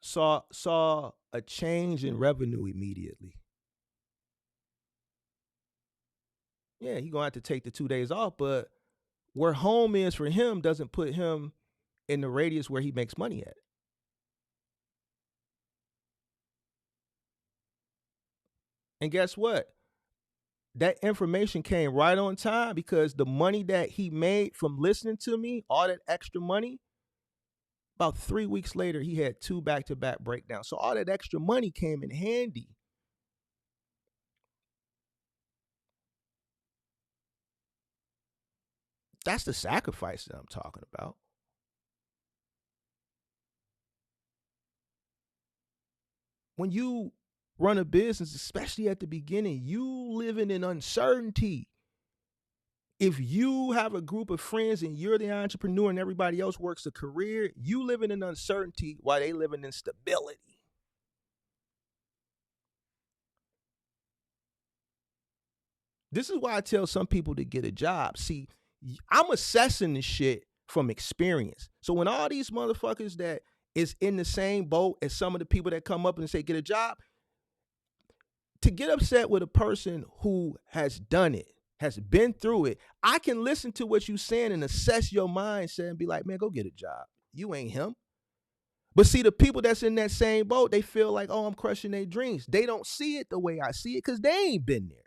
Saw a change in revenue immediately. Yeah, he gonna have to take the 2 days off, but where home is for him doesn't put him in the radius where he makes money at. And guess what? That information came right on time because the money that he made from listening to me, all that extra money, about 3 weeks later, he had 2 back-to-back breakdowns. So all that extra money came in handy. That's the sacrifice that I'm talking about. When you run a business, especially at the beginning, you living in uncertainty. If you have a group of friends and you're the entrepreneur and everybody else works a career, you living in uncertainty while they living in stability. This is why I tell some people to get a job. See, I'm assessing this shit from experience. So when all these motherfuckers that is in the same boat as some of the people that come up and say get a job, to get upset with a person who has done it, has been through it, I can listen to what you're saying and assess your mindset and be like, man, go get a job. You ain't him. But see, the people that's in that same boat, they feel like, oh, I'm crushing their dreams. They don't see it the way I see it because they ain't been there.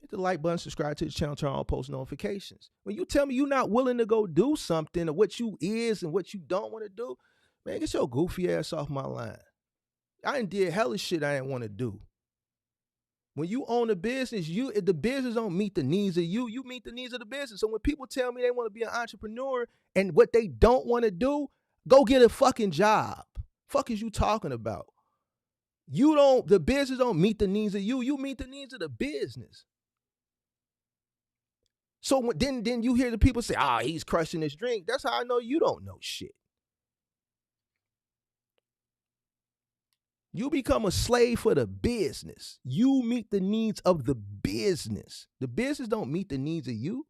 Hit the like button, subscribe to the channel, turn on post notifications. When you tell me you're not willing to go do something or what you is and what you don't want to do, man, get your goofy ass off my line. I done did hella shit I didn't want to do. When you own a business, if the business don't meet the needs of you, you meet the needs of the business. So when people tell me they want to be an entrepreneur and what they don't want to do, go get a fucking job. Fuck is you talking about? The business don't meet the needs of you. You meet the needs of the business. So then you hear the people say, he's crushing his drink. That's how I know you don't know shit. You become a slave for the business. You meet the needs of the business. The business don't meet the needs of you.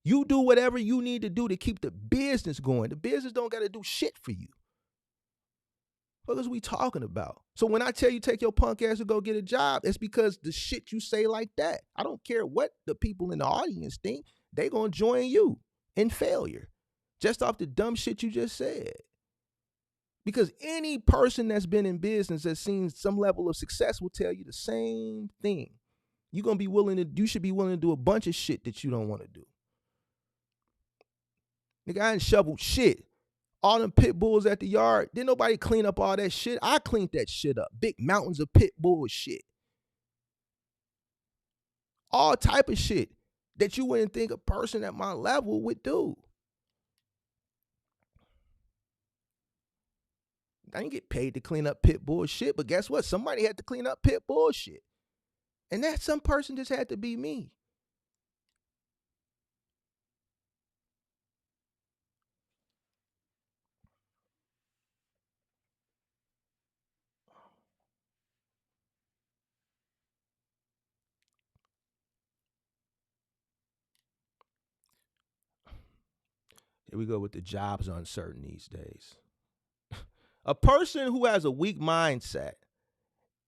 You do whatever you need to do to keep the business going. The business don't got to do shit for you. What is we talking about? So when I tell you take your punk ass to go get a job, it's because the shit you say like that. I don't care what the people in the audience think. They gonna join you in failure just off the dumb shit you just said. Because any person that's been in business that's seen some level of success will tell you the same thing. You should be willing to do a bunch of shit that you don't want to do. Nigga, I ain't shoveled shit. All them pit bulls at the yard, didn't nobody clean up all that shit. I cleaned that shit up. Big mountains of pit bull shit. All type of shit that you wouldn't think a person at my level would do. I didn't get paid to clean up pit bull shit, but guess what? Somebody had to clean up pit bull shit. And that some person just had to be me. Here we go with the jobs uncertain these days. A person who has a weak mindset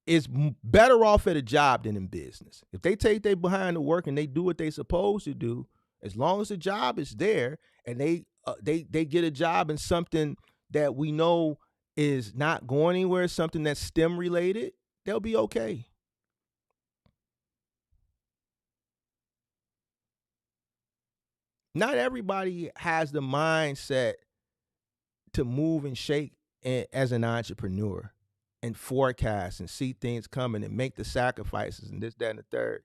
is better off at a job than in business. If they take their behind to work and they do what they supposed to do, as long as the job is there and they get a job in something that we know is not going anywhere, something that's STEM related, they'll be okay. Not everybody has the mindset to move and shake as an entrepreneur and forecast and see things coming and make the sacrifices and this, that, and the third.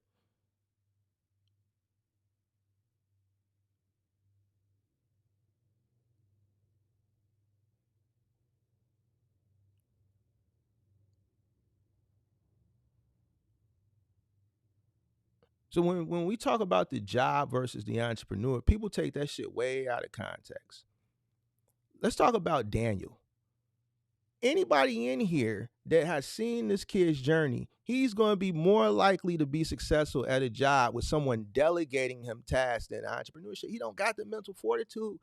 So when we talk about the job versus the entrepreneur, people take that shit way out of context. Let's talk about Daniel. Anybody in here that has seen this kid's journey, he's going to be more likely to be successful at a job with someone delegating him tasks than entrepreneurship. He don't got the mental fortitude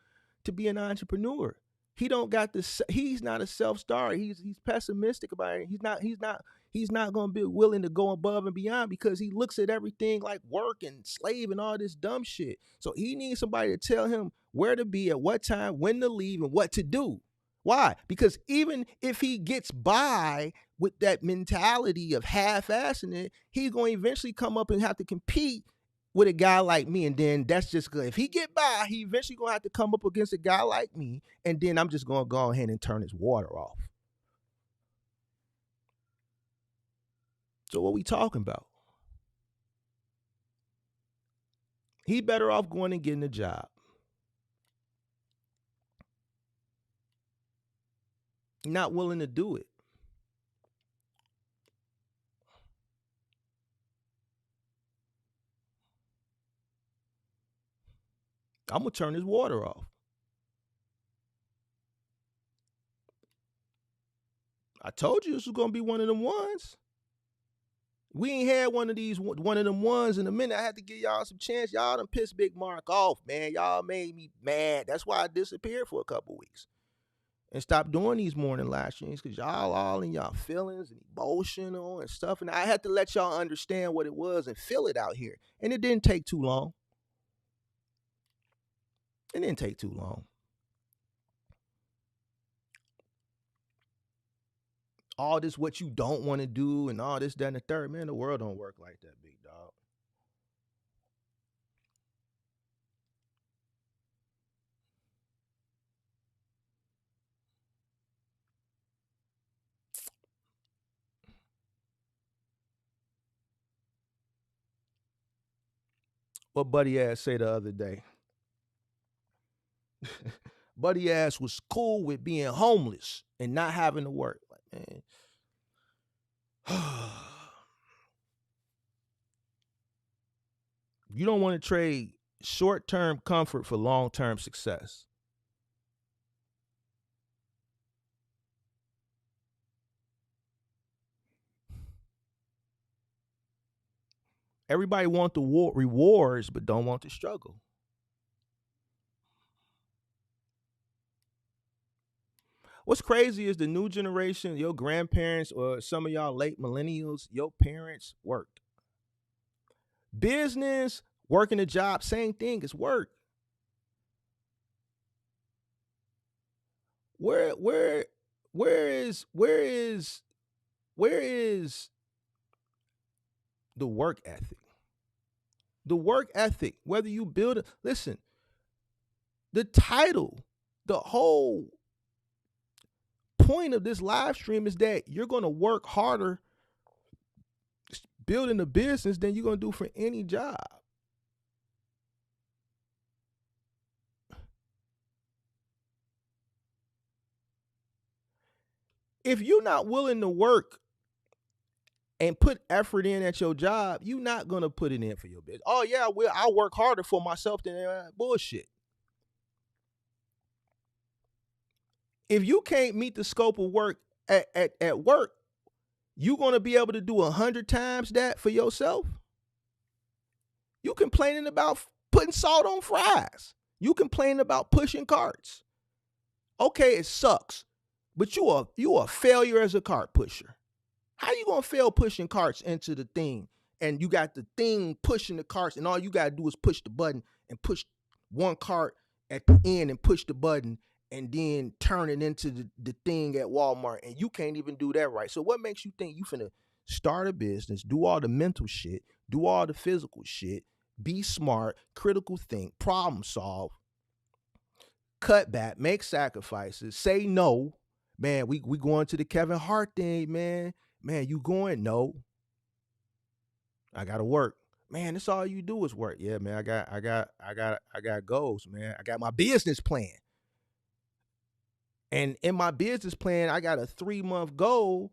to be an entrepreneur. He don't got the. He's not a self-starter. He's pessimistic about it. He's not going to be willing to go above and beyond because he looks at everything like work and slave and all this dumb shit. So he needs somebody to tell him where to be at what time, when to leave, and what to do. Why? Because even if he gets by with that mentality of half-assing it, he's going to eventually come up and have to compete with a guy like me. And then that's just good. If he get by, he eventually going to have to come up against a guy like me. And then I'm just going to go ahead and turn his water off. So what we talking about? He better off going and getting a job. Not willing to do it. I'm going to turn his water off. I told you this was going to be one of them ones. We ain't had one of them ones in a minute. I had to give y'all some chance. Y'all done pissed Big Mark off, man. Y'all made me mad. That's why I disappeared for a couple weeks and stopped doing these morning live streams because y'all all in y'all feelings and emotional and stuff. And I had to let y'all understand what it was and feel it out here. And it didn't take too long. It didn't take too long. All this what you don't want to do and all this, that, and the third. Man, the world don't work like that, big dog. What buddy ass say the other day? Buddy ass was cool with being homeless and not having to work. Like, man. You don't want to trade short-term comfort for long-term success. Everybody want the rewards, but don't want the struggle. What's crazy is the new generation, your grandparents or some of y'all late millennials, your parents worked. Business, working a job, same thing, it's work. Where where where is the work ethic? The work ethic, whether you build it, listen, the title, the whole point of this live stream is that you're going to work harder building a business than you're going to do for any job. If you're not willing to work and put effort in at your job, you're not going to put it in for your business. Oh, yeah, I'll work harder for myself than bullshit. If you can't meet the scope of work at work, you going to be able to do 100 times that for yourself? You complaining about putting salt on fries. You complaining about pushing carts. Okay, it sucks, but you a failure as a cart pusher. How you gonna fail pushing carts into the thing? And you got the thing pushing the carts, and all you gotta do is push the button and push one cart at the end and push the button and then turn it into the thing at Walmart, and you can't even do that right. So what makes you think you finna start a business, do all the mental shit, do all the physical shit, be smart, critical think, problem solve, cut back, make sacrifices, say no? Man, we going to the Kevin Hart thing, man. Man, you going? No. I gotta work. Man, that's all you do is work. Yeah, man. I got goals, man. I got my business plan. And in my business plan, I got a 3-month goal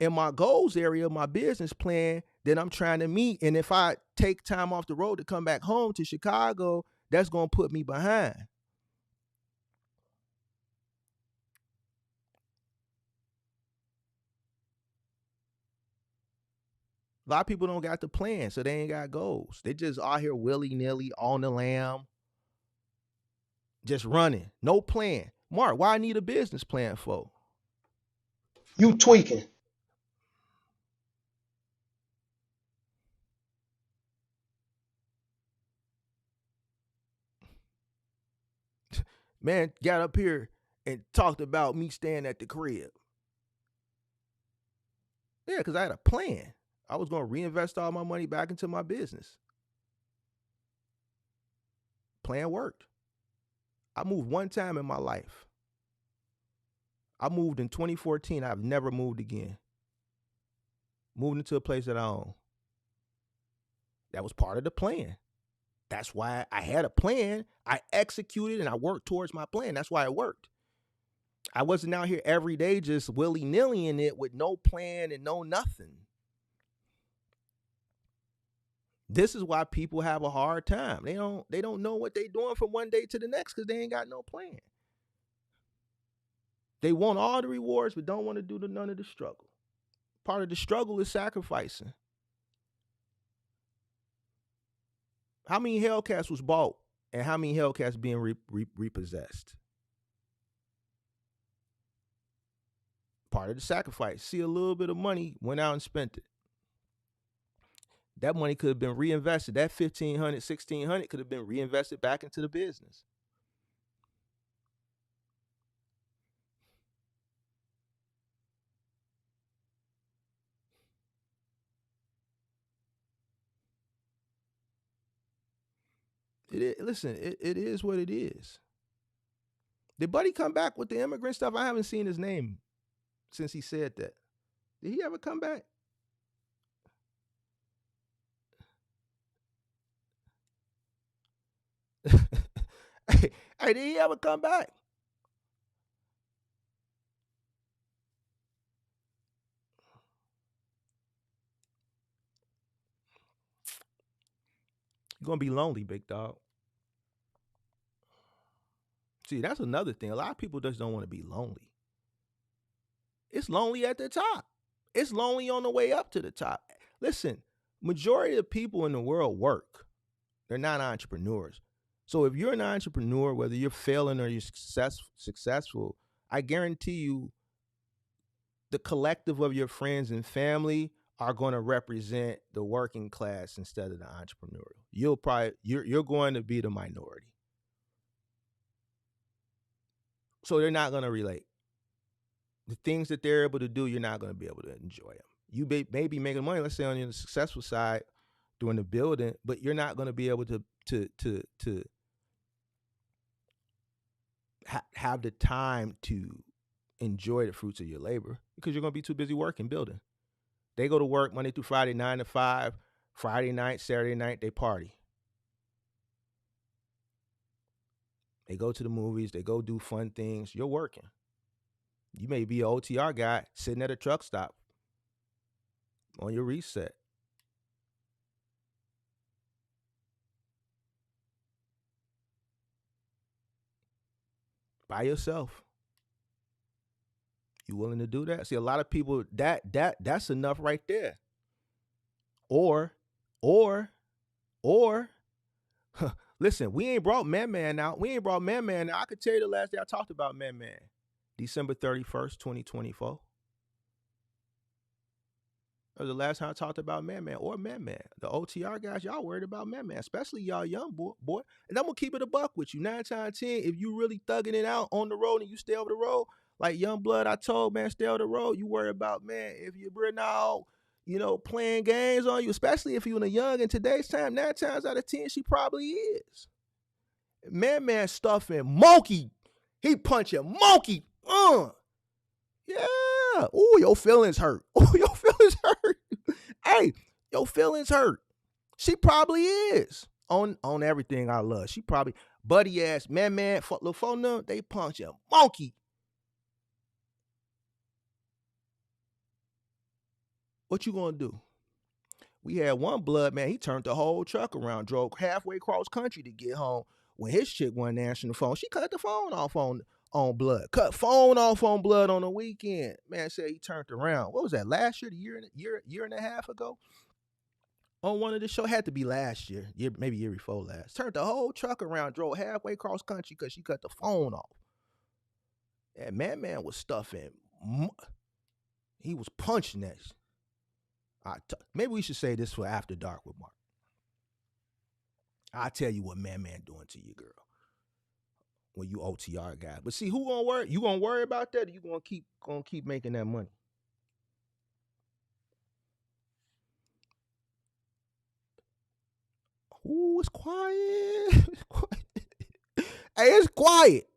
in my goals area of my business plan that I'm trying to meet. And if I take time off the road to come back home to Chicago, that's going to put me behind. A lot of people don't got the plan, so they ain't got goals. They just out here willy-nilly on the lam, just running. No plan. Mark, why I need a business plan for? You tweaking. Man got up here and talked about me staying at the crib. Yeah, because I had a plan. I was going to reinvest all my money back into my business. Plan worked. I moved one time in my life. I moved in 2014. I've never moved again. Moved into a place that I own. That was part of the plan. That's why I had a plan. I executed and I worked towards my plan. That's why it worked. I wasn't out here every day just willy-nilly in it with no plan and no nothing. This is why people have a hard time. They don't know what they're doing from one day to the next because they ain't got no plan. They want all the rewards but don't want to do none of the struggle. Part of the struggle is sacrificing. How many Hellcats was bought and how many Hellcats being repossessed? Part of the sacrifice. See, a little bit of money, went out and spent it. That money could have been reinvested. That $1,500, $1,600 could have been reinvested back into the business. Listen, it is what it is. Did Buddy come back with the immigrant stuff? I haven't seen his name since he said that. Did he ever come back? Hey, did he ever come back? You're gonna be lonely, big dog. See, that's another thing. A lot of people just don't want to be lonely. It's lonely at the top. It's lonely on the way up to the top. Listen, majority of people in the world work. They're not entrepreneurs. So if you're an entrepreneur, whether you're failing or you're successful, I guarantee you the collective of your friends and family are going to represent the working class instead of the entrepreneurial. You're going to be the minority. So they're not going to relate. The things that they're able to do, you're not going to be able to enjoy them. You may be making money, let's say on the successful side, doing the building, but you're not going to be able to have the time to enjoy the fruits of your labor because you're going to be too busy working, building. They go to work Monday through Friday, 9 to 5. Friday night, Saturday night, they party. They go to the movies. They go do fun things. You're working. You may be an OTR guy sitting at a truck stop on your reset. By yourself. You willing to do that? See, a lot of people that's enough right there. Or, or, or, listen, we ain't brought Man out. We ain't brought Man out. I could tell you the last day I talked about Man. December 31st, 2024. That was the last time I talked about Man. Or Man. The OTR guys, y'all worried about Man, especially y'all young boy. And I'm gonna keep it a buck with you. 9 times out of 10, if you really thugging it out on the road and you stay over the road, like Young Blood, I told, man, stay over the road. You worry about, man, if you're now, playing games on you, especially if you're in a young in today's time, 9 times out of 10, she probably is. Man stuffing monkey. He punching monkey. Yeah. Ooh, your feelings hurt. Ooh, your feelings hurt. Hey, your feelings hurt. She probably is on everything I love. She probably buddy ass man, little phone they punch a monkey. What you gonna do? We had one blood, man, he turned the whole truck around, drove halfway cross country to get home. When his chick wasn't answering the phone, she cut the phone off on blood. Cut phone off on blood on the weekend. Man said he turned around. What was that, last year, year and a half ago? On one of the show, had to be last year, maybe year before last. Turned the whole truck around, drove halfway cross country because she cut the phone off. And man was stuffing. He was punching that. Maybe we should say this for After Dark with Mark. I'll tell you what man doing to you, girl, when you OTR guy. But see, who gonna worry? You gonna worry about that, or you gonna keep making that money? Ooh, it's quiet. It's quiet. Hey, it's quiet.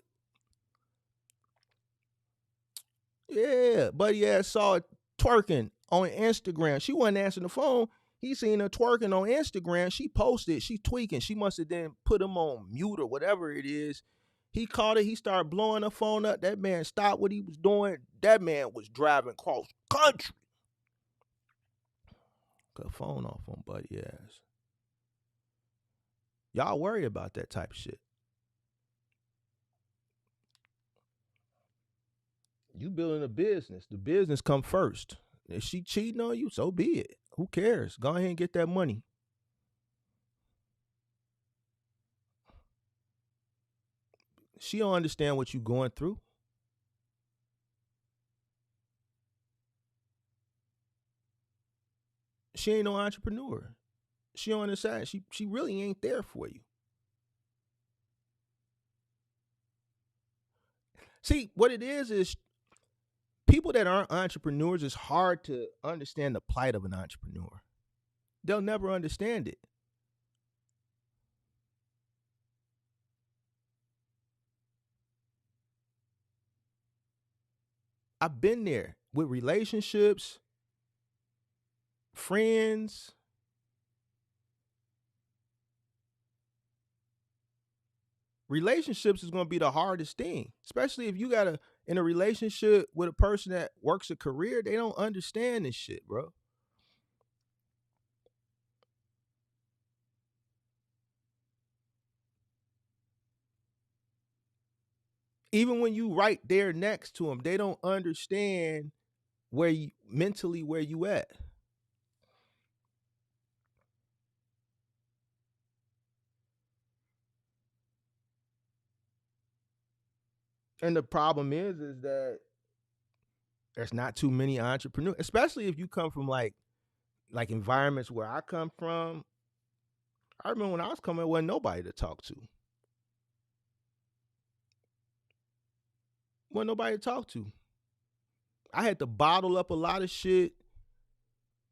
Yeah, buddy ass saw it twerking on Instagram. She wasn't answering the phone. He seen her twerking on Instagram. She posted. She tweaking. She must have then put him on mute or whatever it is. He caught it. He started blowing her phone up. That man stopped what he was doing. That man was driving cross country. Cut phone off on buddy ass. Y'all worry about that type of shit. You building a business. The business come first. If she cheating on you, so be it. Who cares? Go ahead and get that money. She don't understand what you going through. She ain't no entrepreneur. She don't understand. She really ain't there for you. See, what it is people that aren't entrepreneurs, it's hard to understand the plight of an entrepreneur. They'll never understand it. I've been there with relationships, friends. Relationships is going to be the hardest thing, especially if you got in a relationship with a person that works a career. They don't understand this shit, bro. Even when you right there next to them, they don't understand where you mentally where you at. And the problem is that there's not too many entrepreneurs, especially if you come from like environments where I come from. I remember when I was coming, there wasn't nobody to talk to. Wasn't nobody to talk to. I had to bottle up a lot of shit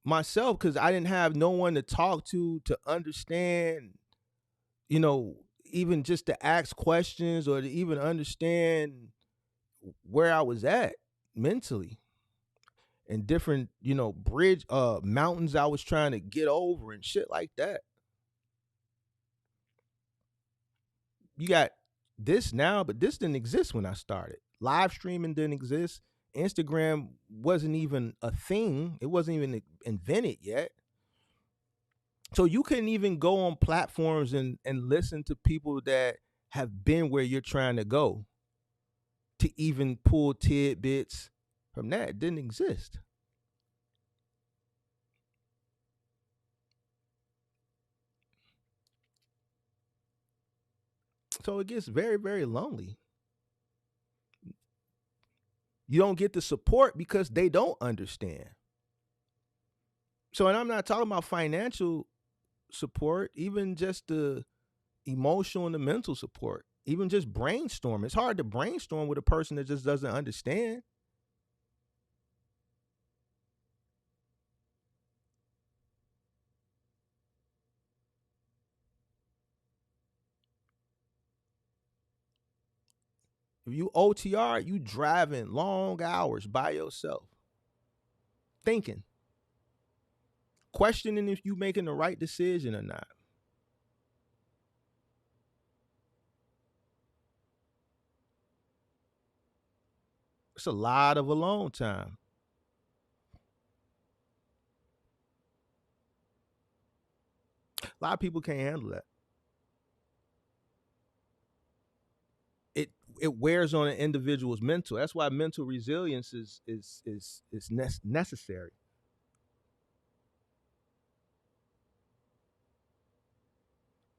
myself because I didn't have no one to talk to understand, you know, even just to ask questions or to even understand where I was at mentally and different, bridge mountains I was trying to get over and shit like that. You got this now, but this didn't exist when I started. Live streaming didn't exist. Instagram wasn't even a thing. It wasn't even invented yet. So you couldn't even go on platforms and listen to people that have been where you're trying to go to even pull tidbits from that. It didn't exist. So it gets very, very lonely. You don't get the support because they don't understand. So, and I'm not talking about financial support, even just the emotional and the mental support, even just brainstorm. It's hard to brainstorm with a person that just doesn't understand. If you OTR, you driving long hours by yourself, thinking, questioning if you making the right decision or not. It's a lot of alone time. A lot of people can't handle that. It wears on an individual's mental. That's why mental resilience is necessary.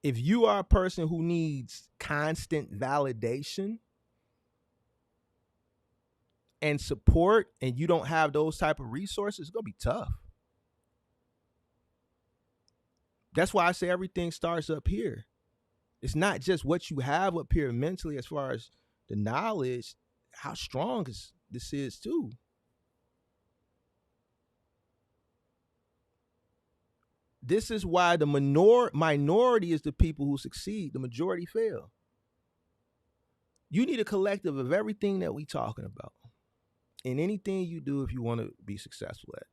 If you are a person who needs constant validation and support, and you don't have those type of resources, it's gonna be tough. That's why I say everything starts up here. It's not just what you have up here mentally as far as the knowledge, how strong this is too. This is why the minority is the people who succeed. The majority fail. You need a collective of everything that we talking about in anything you do if you want to be successful at.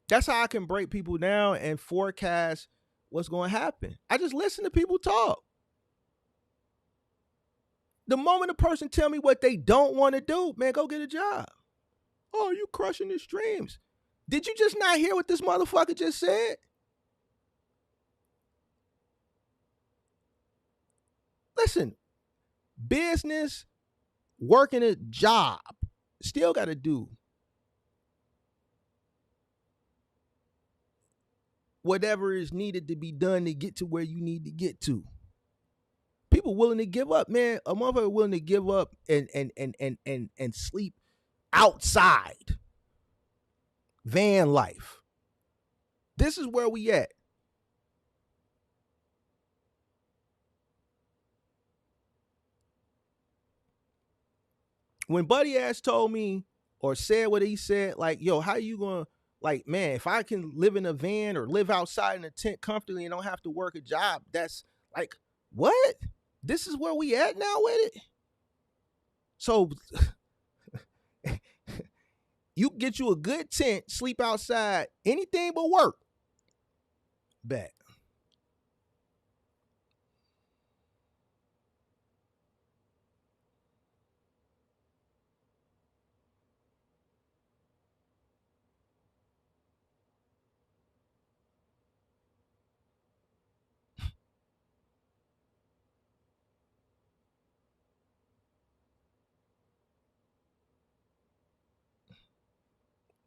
That's how I can break people down and forecast what's going to happen. I just listen to people talk. The moment a person tell me what they don't want to do, man, go get a job. Oh, you crushing his dreams. Did you just not hear what this motherfucker just said? Listen, business, working a job, still got to do whatever is needed to be done to get to where you need to get to. People willing to give up, man. A motherfucker willing to give up and sleep outside. Van life. This is where we at. When Buddy Ass told me or said what he said, like, yo, how you gonna, like, man, if I can live in a van or live outside in a tent comfortably and don't have to work a job, that's like, what? This is where we at now with it? So you get you a good tent, sleep outside, anything but work. Bet.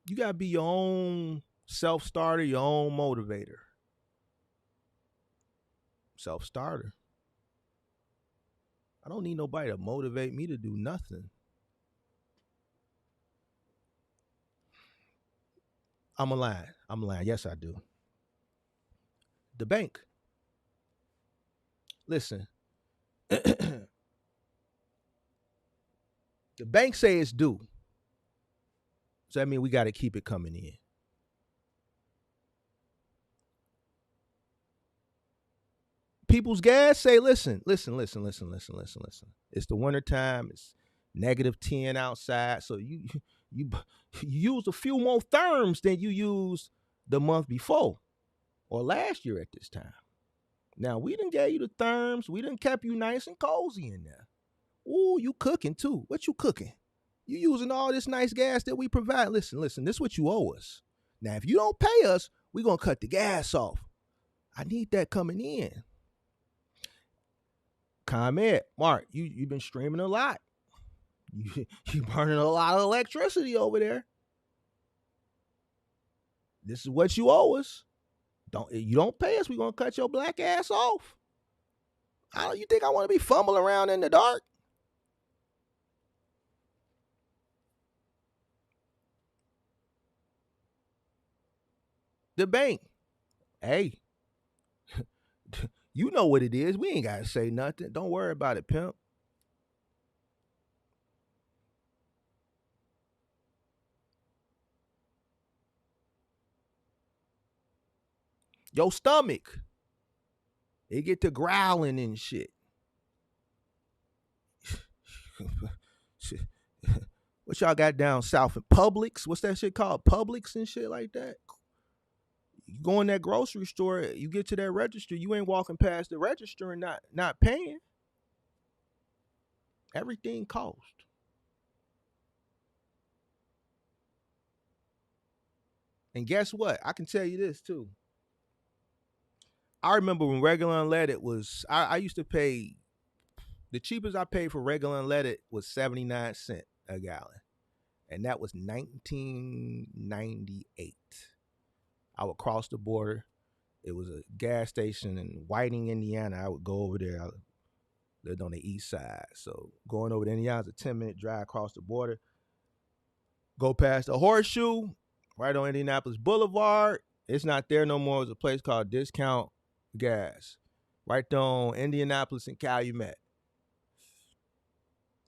You gotta be your own self-starter, your own motivator. Self-starter. I don't need nobody to motivate me to do nothing. I'm a lying. Yes, I do. The bank. Listen. The bank say it's due. So that means we got to keep it coming in. People's gas say, listen. It's the winter time. It's -10 outside. So you use a few more therms than you used the month before or last year at this time. Now, we done gave you the therms. We done kept you nice and cozy in there. Ooh, you cooking too. What you cooking? You using all this nice gas that we provide. Listen, this is what you owe us. Now, if you don't pay us, we're going to cut the gas off. I need that coming in. Comment, Mark, you've been streaming a lot. You burning a lot of electricity over there. This is what you owe us. You don't pay us, we're going to cut your black ass off. You think I want to be fumbling around in the dark? The bank. Hey, you know what it is. We ain't got to say nothing. Don't worry about it, pimp. Your stomach, it get to growling and shit. What y'all got down south in Publix? What's that shit called? Publix and shit like that? You go in that grocery store, you get to that register, you ain't walking past the register and not paying. Everything cost. And guess what? I can tell you this too. I remember when regular unleaded was, I used to pay, the cheapest I paid for regular unleaded was 79 cents a gallon. And that was 1998. I would cross the border. It was a gas station in Whiting, Indiana. I would go over there. I lived on the east side. So going over to Indiana is a 10-minute drive across the border. Go past the Horseshoe, right on Indianapolis Boulevard. It's not there no more. It's a place called Discount Gas, right there on Indianapolis and Calumet.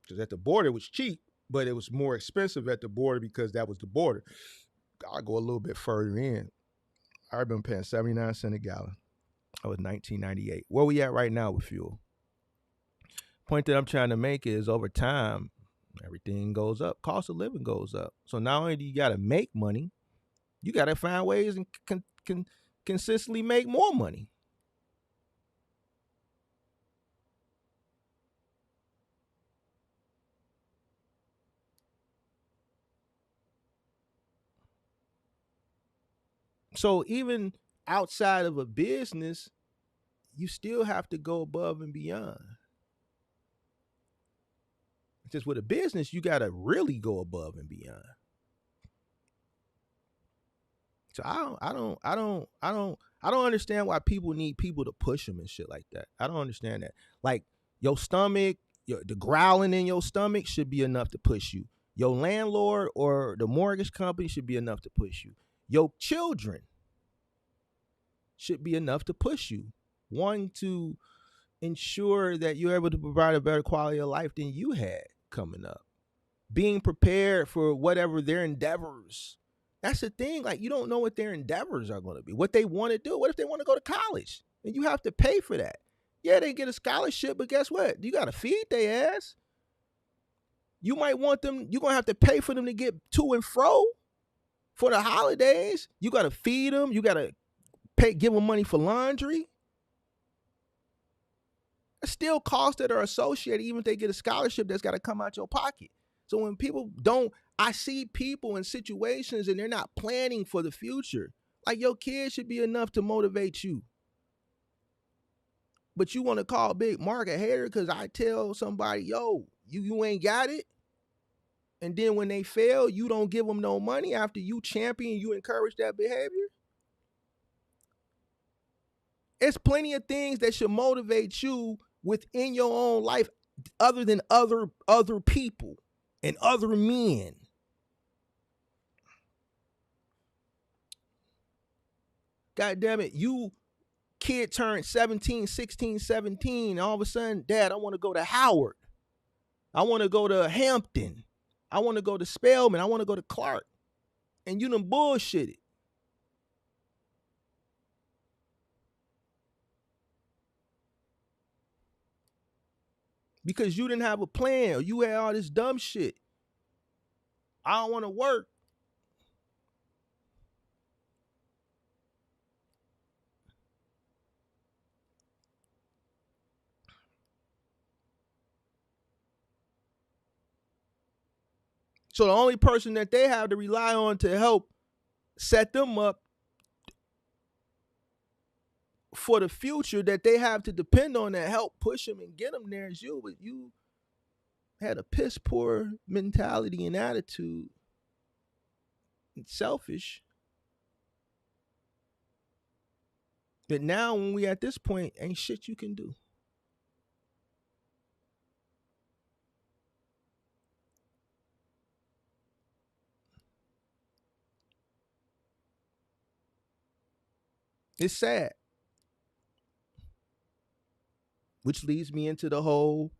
Because at the border it was cheap, but it was more expensive at the border because that was the border. I'll go a little bit further in. I remember paying 79 cents a gallon. That was 1998. Where we at right now with fuel? Point that I'm trying to make is over time, everything goes up. Cost of living goes up. So not only do you got to make money, you got to find ways and consistently make more money. So even outside of a business, you still have to go above and beyond. Just with a business, you got to really go above and beyond. So I don't understand why people need people to push them and shit like that. I don't understand that. Like your stomach, the growling in your stomach should be enough to push you. Your landlord or the mortgage company should be enough to push you. Your children should be enough to push you. One, to ensure that you're able to provide a better quality of life than you had coming up. Being prepared for whatever their endeavors. That's the thing. Like, you don't know what their endeavors are going to be, what they want to do. What if they want to go to college? And you have to pay for that. Yeah, they get a scholarship, but guess what? You got to feed their ass. You might want them, you're going to have to pay for them to get to and fro for the holidays. You got to feed them. You got to give them money for laundry. There's still costs that are associated, even if they get a scholarship that's got to come out your pocket. So when people don't, I see people in situations and they're not planning for the future. Like, your kids should be enough to motivate you. But you want to call Big Mark a hater because I tell somebody, yo, you ain't got it. And then when they fail, you don't give them no money after you champion, you encourage that behavior. It's plenty of things that should motivate you within your own life other than other people and other men. God damn it, you kid turned 17, 16, 17, and all of a sudden, Dad, I want to go to Howard. I want to go to Hampton. I want to go to Spelman. I want to go to Clark. And you done bullshitted. Because you didn't have a plan, or you had all this dumb shit. I don't want to work. So the only person that they have to rely on to help set them up for the future that they have to depend on to help push them and get them there is you. But you had a piss poor mentality and attitude. It's selfish. But now when we at this point, ain't shit you can do. It's sad. Which leads me into the whole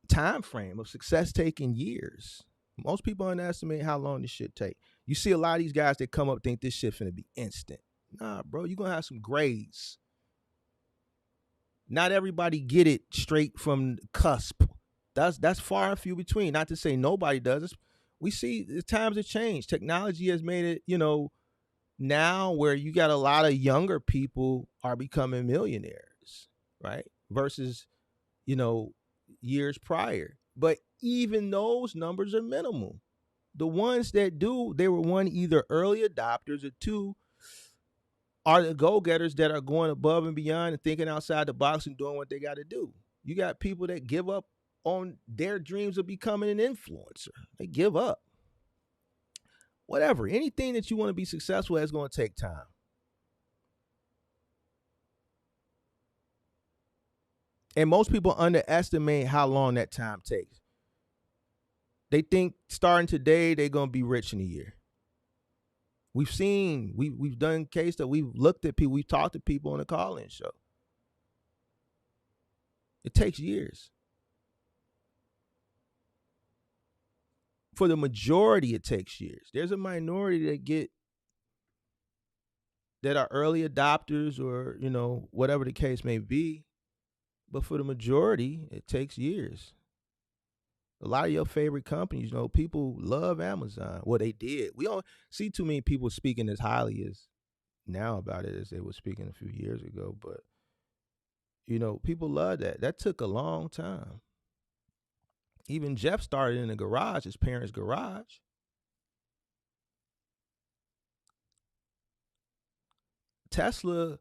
time frame of success taking years. Most people underestimate how long this shit take. You see a lot of these guys that come up think this shit finna be instant. Nah, bro, you're gonna have some grades. Not everybody get it straight from the cusp. That's far and few between. Not to say nobody does. We see the times have changed. Technology has made it, now where you got a lot of younger people are becoming millionaires, right? Versus, years prior. But even those numbers are minimal. The ones that do, they were one, either early adopters, or two, are the go-getters that are going above and beyond and thinking outside the box and doing what they got to do. You got people that give up on their dreams of becoming an influencer. They give up. Whatever. Anything that you want to be successful at is going to take time. And most people underestimate how long that time takes. They think starting today, they're going to be rich in a year. We've done case that we've looked at people, we've talked to people on the call-in show. It takes years. For the majority, it takes years. There's a minority that are early adopters, or, whatever the case may be. But for the majority, it takes years. A lot of your favorite companies, people love Amazon. Well, they did. We don't see too many people speaking as highly as now about it as they were speaking a few years ago. But, people love that. That took a long time. Even Jeff started in a garage, his parents' garage. Tesla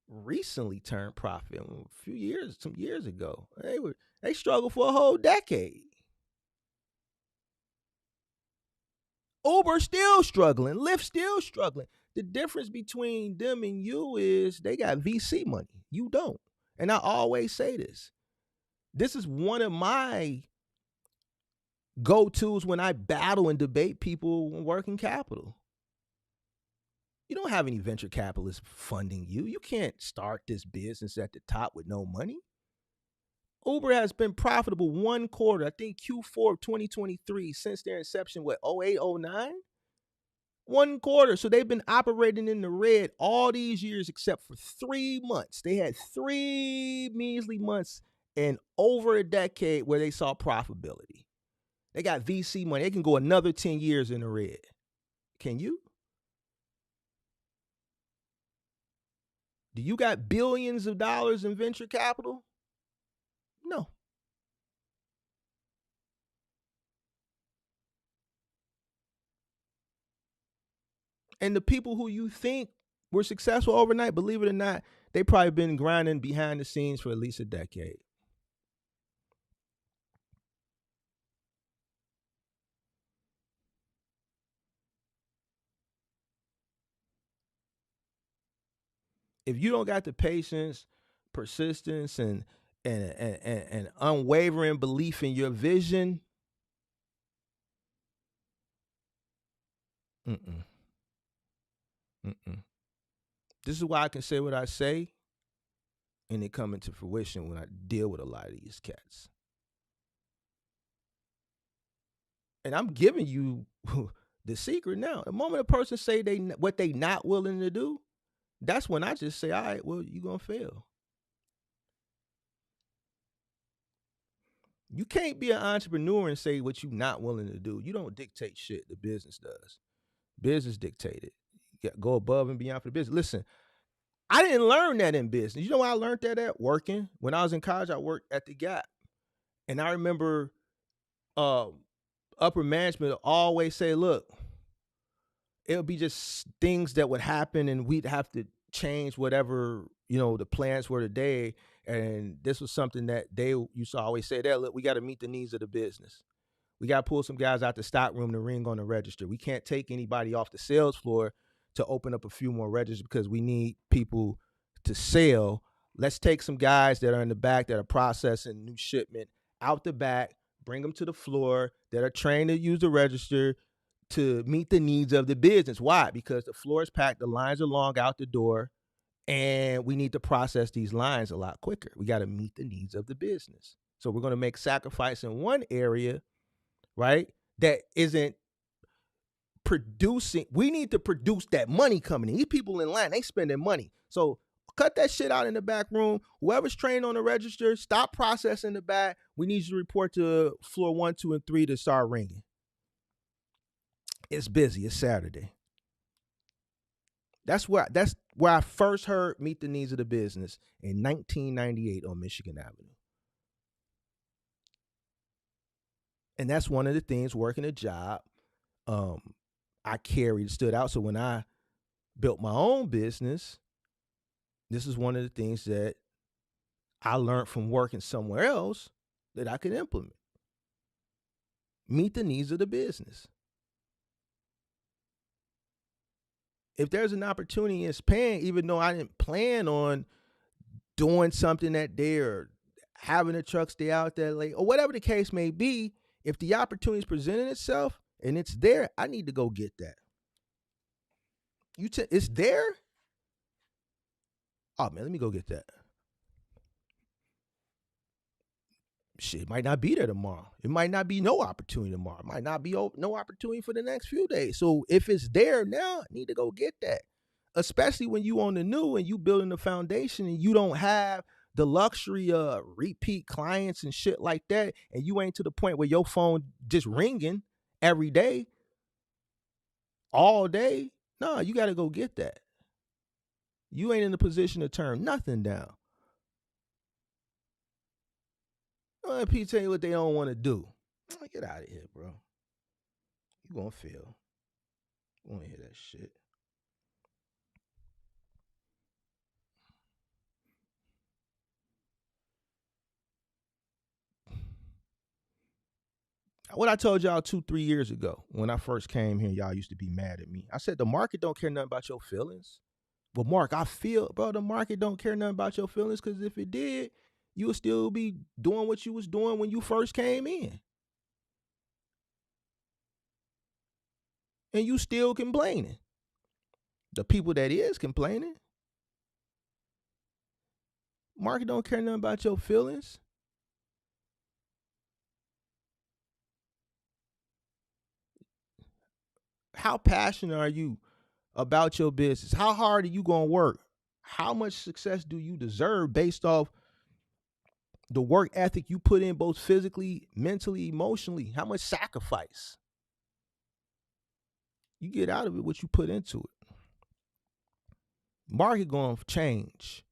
recently turned profit some years ago. They struggled for a whole decade. Uber still struggling, Lyft still struggling. The difference between them and you is they got VC money. You don't. And I always say this. This is one of my go-tos when I battle and debate people on working capital. You don't have any venture capitalists funding you. You can't start this business at the top with no money. Uber has been profitable one quarter, I think Q4 of 2023, since their inception, 08, 09? One quarter. So they've been operating in the red all these years except for 3 months. They had 3 measly months in over a decade where they saw profitability. They got VC money. They can go another 10 years in the red. Can you? Do you got billions of dollars in venture capital? No. And the people who you think were successful overnight, believe it or not, they probably been grinding behind the scenes for at least a decade. If you don't got the patience, persistence, and unwavering belief in your vision, mm-mm, mm-mm. This is why I can say what I say, and it come into fruition when I deal with a lot of these cats. And I'm giving you the secret now. The moment a person say what they not willing to do, that's when I just say, all right, well, you're going to fail. You can't be an entrepreneur and say what you're not willing to do. You don't dictate shit. The business does. Business dictated. You go above and beyond for the business. Listen, I didn't learn that in business. You know where I learned that at? Working. When I was in college, I worked at the Gap. And I remember upper management always say, look, it'll be just things that would happen and we'd have to change whatever, the plans were today. And this was something that they used to always say, that look, we got to meet the needs of the business. We got to pull some guys out the stock room to ring on the register. We can't take anybody off the sales floor to open up a few more registers because we need people to sell. Let's take some guys that are in the back that are processing new shipment out the back, bring them to the floor, that are trained to use the register to meet the needs of the business. Why? Because the floor is packed, the lines are long out the door, and we need to process these lines a lot quicker. We got to meet the needs of the business. So we're going to make sacrifice in one area, right, that isn't producing. We need to produce that money coming in. These people in line, they spending money. So cut that shit out in the back room. Whoever's trained on the register, stop processing the back. We need you to report to floor 1, 2, and 3 to start ringing. It's busy. It's Saturday. That's where I first heard Meet the Needs of the Business in 1998 on Michigan Avenue. And that's one of the things, working a job. I stood out. So when I built my own business, this is one of the things that I learned from working somewhere else that I could implement. Meet the needs of the business. If there's an opportunity in Japan, even though I didn't plan on doing something that day or having a truck stay out there late or whatever the case may be, if the opportunity is presenting itself and it's there, I need to go get that. It's there? Oh man, let me go get that. Shit, it might not be there tomorrow. It might not be no opportunity tomorrow. It might not be no opportunity for the next few days. So if it's there now, I need to go get that. Especially when you on the new and you building the foundation and you don't have the luxury of repeat clients and shit like that, and you ain't to the point where your phone just ringing every day, all day. No, you got to go get that. You ain't in a position to turn nothing down. People tell you what they don't want to do. Get out of here, bro. You gonna fail. You wanna hear that shit. What I told y'all 2-3 years ago when I first came here, y'all used to be mad at me. I said the market don't care nothing about your feelings. But Mark, I feel, bro, the market don't care nothing about your feelings, because if it did, you would still be doing what you was doing when you first came in. And you still complaining. The people that is complaining, market don't care nothing about your feelings. How passionate are you about your business? How hard are you going to work? How much success do you deserve based off the work ethic you put in, both physically, mentally, emotionally? How much sacrifice? You get out of it what you put into it. Market going to change.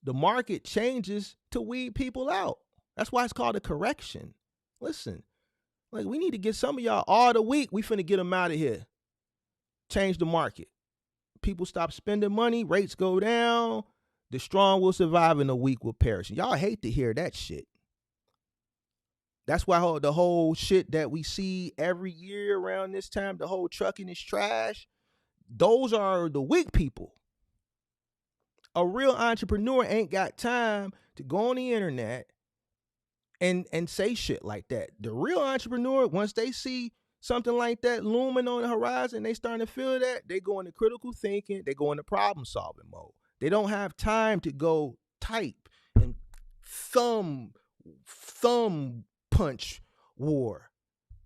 The market changes to weed people out. That's why it's called a correction. Listen, like, we need to get some of y'all all the week. We finna get them out of here. Change the market. People stop spending money. Rates go down. The strong will survive and the weak will perish. Y'all hate to hear that shit. That's why the whole shit that we see every year around this time, the whole trucking is trash. Those are the weak people. A real entrepreneur ain't got time to go on the internet and say shit like that. The real entrepreneur, once they see something like that looming on the horizon, they starting to feel that, they go into critical thinking, they go into problem solving mode. They don't have time to go type and thumb punch war,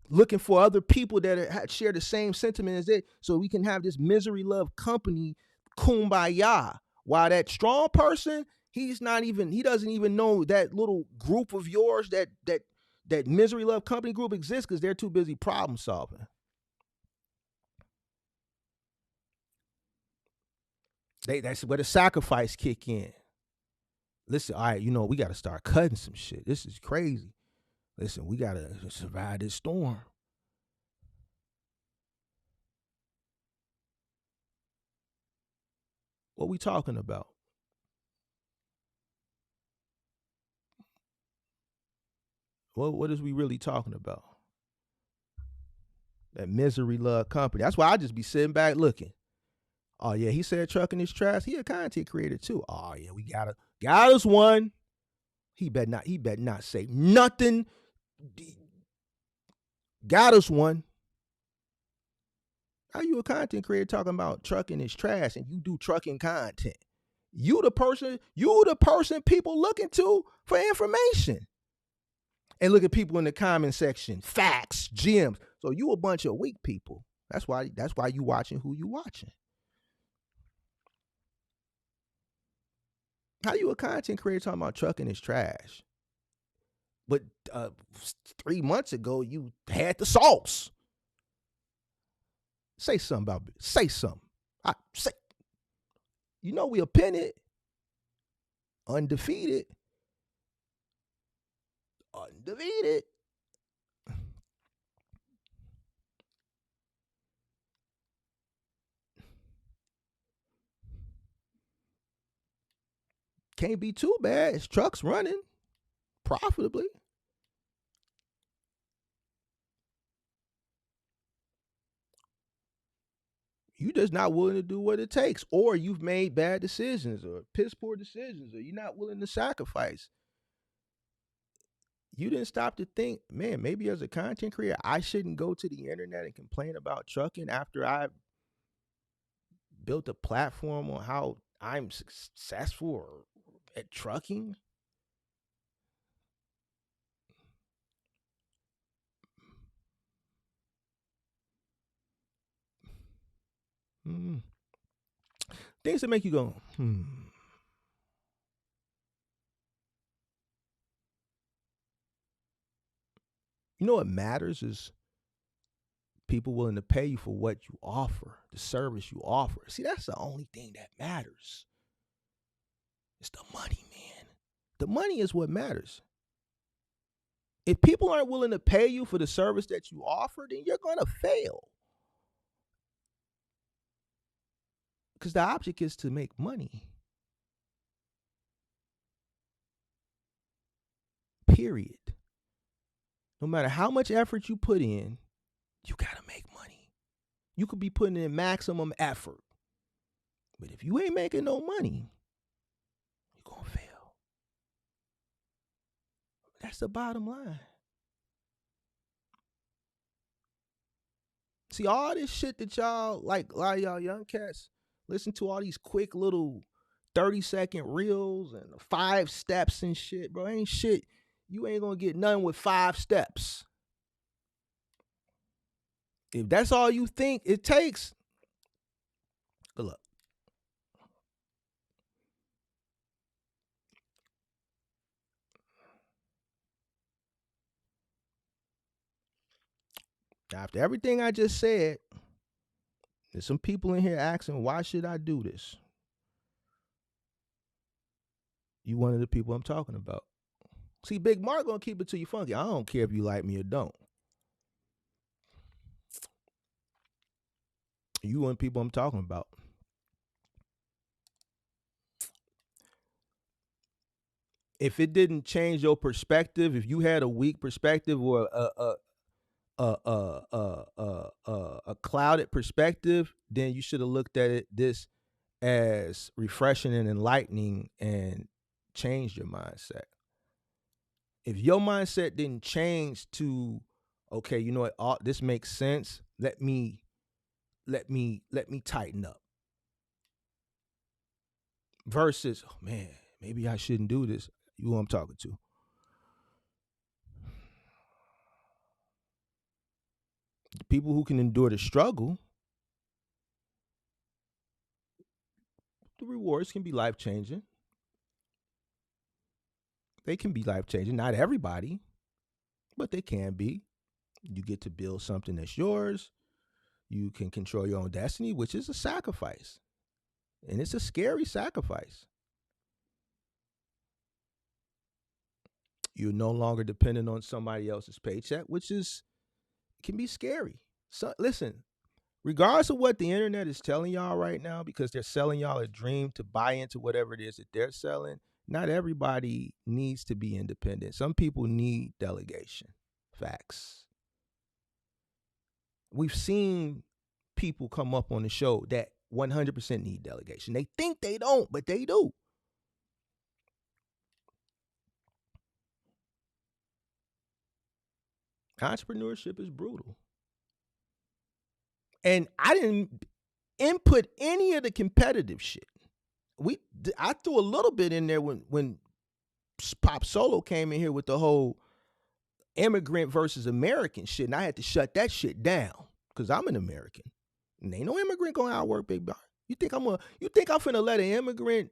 looking for other people that share the same sentiment as they, so we can have this misery love company kumbaya. While that strong person, he doesn't even know that little group of yours, that misery love company group exists, because they're too busy problem solving. That's where the sacrifice kick in. Listen, all right, we got to start cutting some shit. This is crazy. Listen, we got to survive this storm. What we talking about? What is we really talking about? That misery love company. That's why I just be sitting back looking. Oh yeah, he said trucking is trash. He a content creator too. Oh yeah, we got us one. He better not say nothing. Got us one. How you a content creator talking about trucking is trash and you do trucking content? You the person people looking to for information. And look at people in the comment section, facts, gems. So you a bunch of weak people. That's why you watching who you watching. How you a content creator talking about trucking is trash? But 3 months ago, you had the sauce. Say something about it. Say something. We a pennant, undefeated. can't be too bad. His truck's running profitably. You just not willing to do what it takes, or you've made bad decisions or piss poor decisions, or you're not willing to sacrifice. You didn't stop to think, man, maybe as a content creator, I shouldn't go to the internet and complain about trucking after I built a platform on how I'm successful at trucking. Mm. Things that make you go, You know what matters is people willing to pay you for what you offer, the service you offer. See, that's the only thing that matters. It's the money, man. The money is what matters. If people aren't willing to pay you for the service that you offer, then you're going to fail. Because the object is to make money. Period. No matter how much effort you put in, you got to make money. You could be putting in maximum effort. But if you ain't making no money, you're going to fail. That's the bottom line. See, all this shit that y'all, like a lot of y'all young cats, listen to all these quick little 30-second reels and 5 steps and shit, bro. Ain't shit. You ain't going to get none with 5 steps. If that's all you think it takes, good luck. After everything I just said, there's some people in here asking, why should I do this? You one of the people I'm talking about. See, Big Mark gonna keep it to you funky. I don't care if you like me or don't. You one of the people I'm talking about. If it didn't change your perspective, if you had a weak perspective or a clouded perspective, then you should have looked at it this as refreshing and enlightening and changed your mindset. If your mindset didn't change to, okay, you know what, this makes sense. Let me tighten up. Versus, oh man, maybe I shouldn't do this. You who I'm talking to. The people who can endure the struggle, the rewards can be life changing. They can be life changing. Not everybody, but they can be. You get to build something that's yours. You can control your own destiny, which is a sacrifice. And it's a scary sacrifice. You're no longer dependent on somebody else's paycheck, which can be scary. So listen, regardless of what the internet is telling y'all right now, because they're selling y'all a dream to buy into whatever it is that they're selling, not everybody needs to be independent. Some people need delegation. Facts. We've seen people come up on the show that 100% need delegation. They think they don't, but they do. Entrepreneurship is brutal. And I didn't input any of the competitive shit. I threw a little bit in there when Pop Solo came in here with the whole immigrant versus American shit, and I had to shut that shit down because I'm an American. And ain't no immigrant gonna outwork Big Bar. You think I'm finna let an immigrant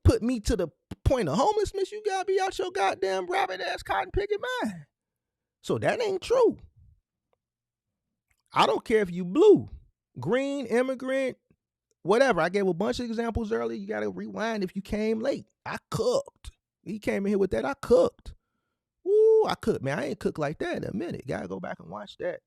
put me to the point of homelessness? You gotta be out your goddamn rabbit ass cotton picking mind. So that ain't true. I don't care if you blue, green, immigrant, whatever. I gave a bunch of examples earlier. You gotta rewind if you came late. I cooked. He came in here with that. I cooked. Ooh, I cooked, man. I ain't cooked like that in a minute. Gotta go back and watch that.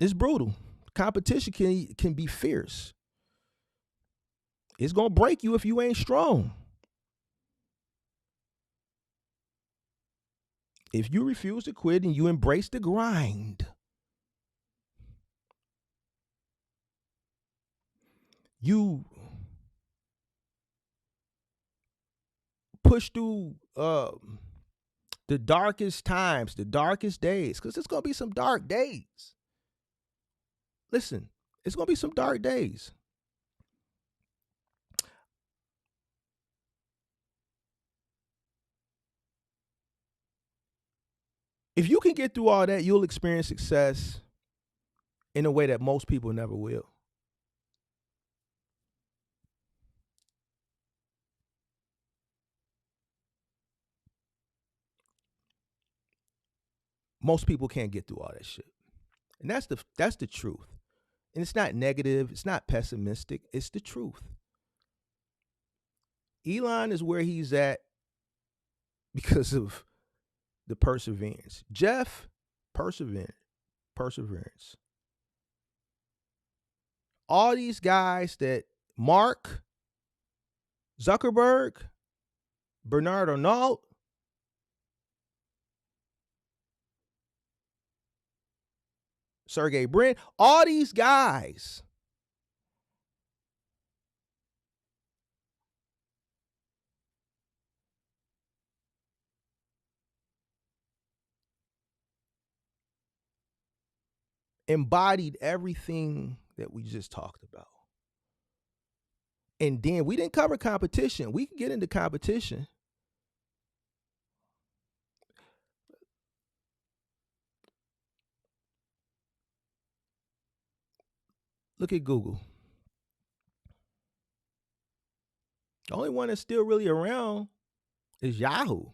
It's brutal. Competition can be fierce. It's gonna break you if you ain't strong. If you refuse to quit and you embrace the grind, you push through the darkest times, the darkest days, because it's gonna be some dark days. Listen, it's gonna be some dark days. If you can get through all that, you'll experience success in a way that most people never will. Most people can't get through all that shit. And that's the truth. And it's not negative, it's not pessimistic, it's the truth. Elon is where he's at because of the perseverance. Jeff, perseverance. All these guys that Mark Zuckerberg, Bernard Arnault, Sergey Brin, all these guys embodied everything that we just talked about. And then we didn't cover competition. We can get into competition. Look at Google. The only one that's still really around is Yahoo.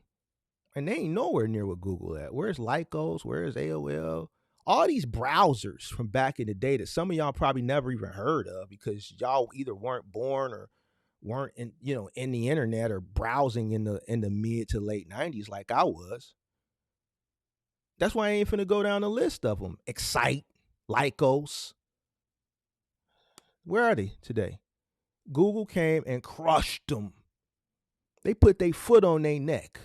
And they ain't nowhere near what Google at. Where's Lycos? Where's AOL? All these browsers from back in the day that some of y'all probably never even heard of because y'all either weren't born or weren't in the internet or browsing in the mid to late 90s like I was. That's why I ain't finna go down the list of them. Excite, Lycos. Where are they today? Google came and crushed them. They put their foot on their neck,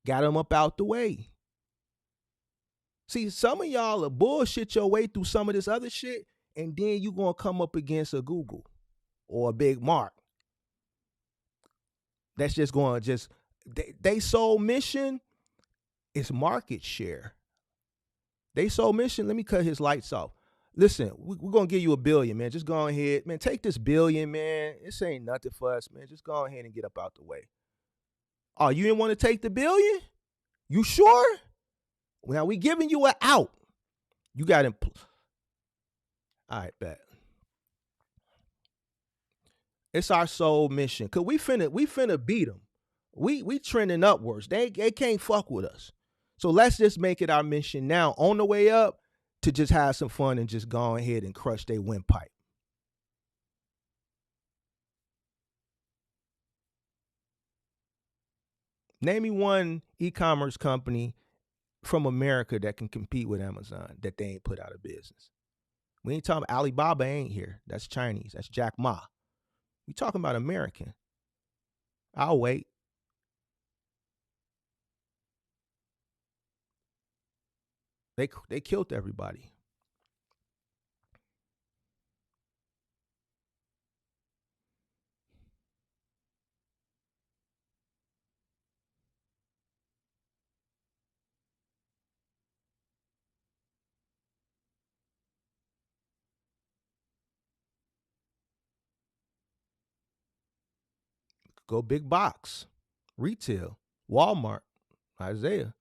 got them up out the way. See, some of y'all will bullshit your way through some of this other shit, and then you gonna come up against a Google or a Big Mark. That's just going they sole mission is market share. They sole mission. Let me cut his lights off. Listen, we're gonna give you $1 billion, man. Just go ahead, man. Take this $1 billion, man. This ain't nothing for us, man. Just go ahead and get up out the way. Oh, you didn't want to take the $1 billion? You sure? Now we giving you an out. You got him. All right, bet. It's our sole mission. Cause we finna beat them. We trending upwards. They can't fuck with us. So let's just make it our mission now on the way up to just have some fun and just go ahead and crush their windpipe. Name me one e-commerce company from America that can compete with Amazon that they ain't put out of business. We ain't talking about Alibaba ain't here. That's Chinese. That's Jack Ma. We talking about American. I'll wait. They killed everybody. Go big box, retail, Walmart, Isaiah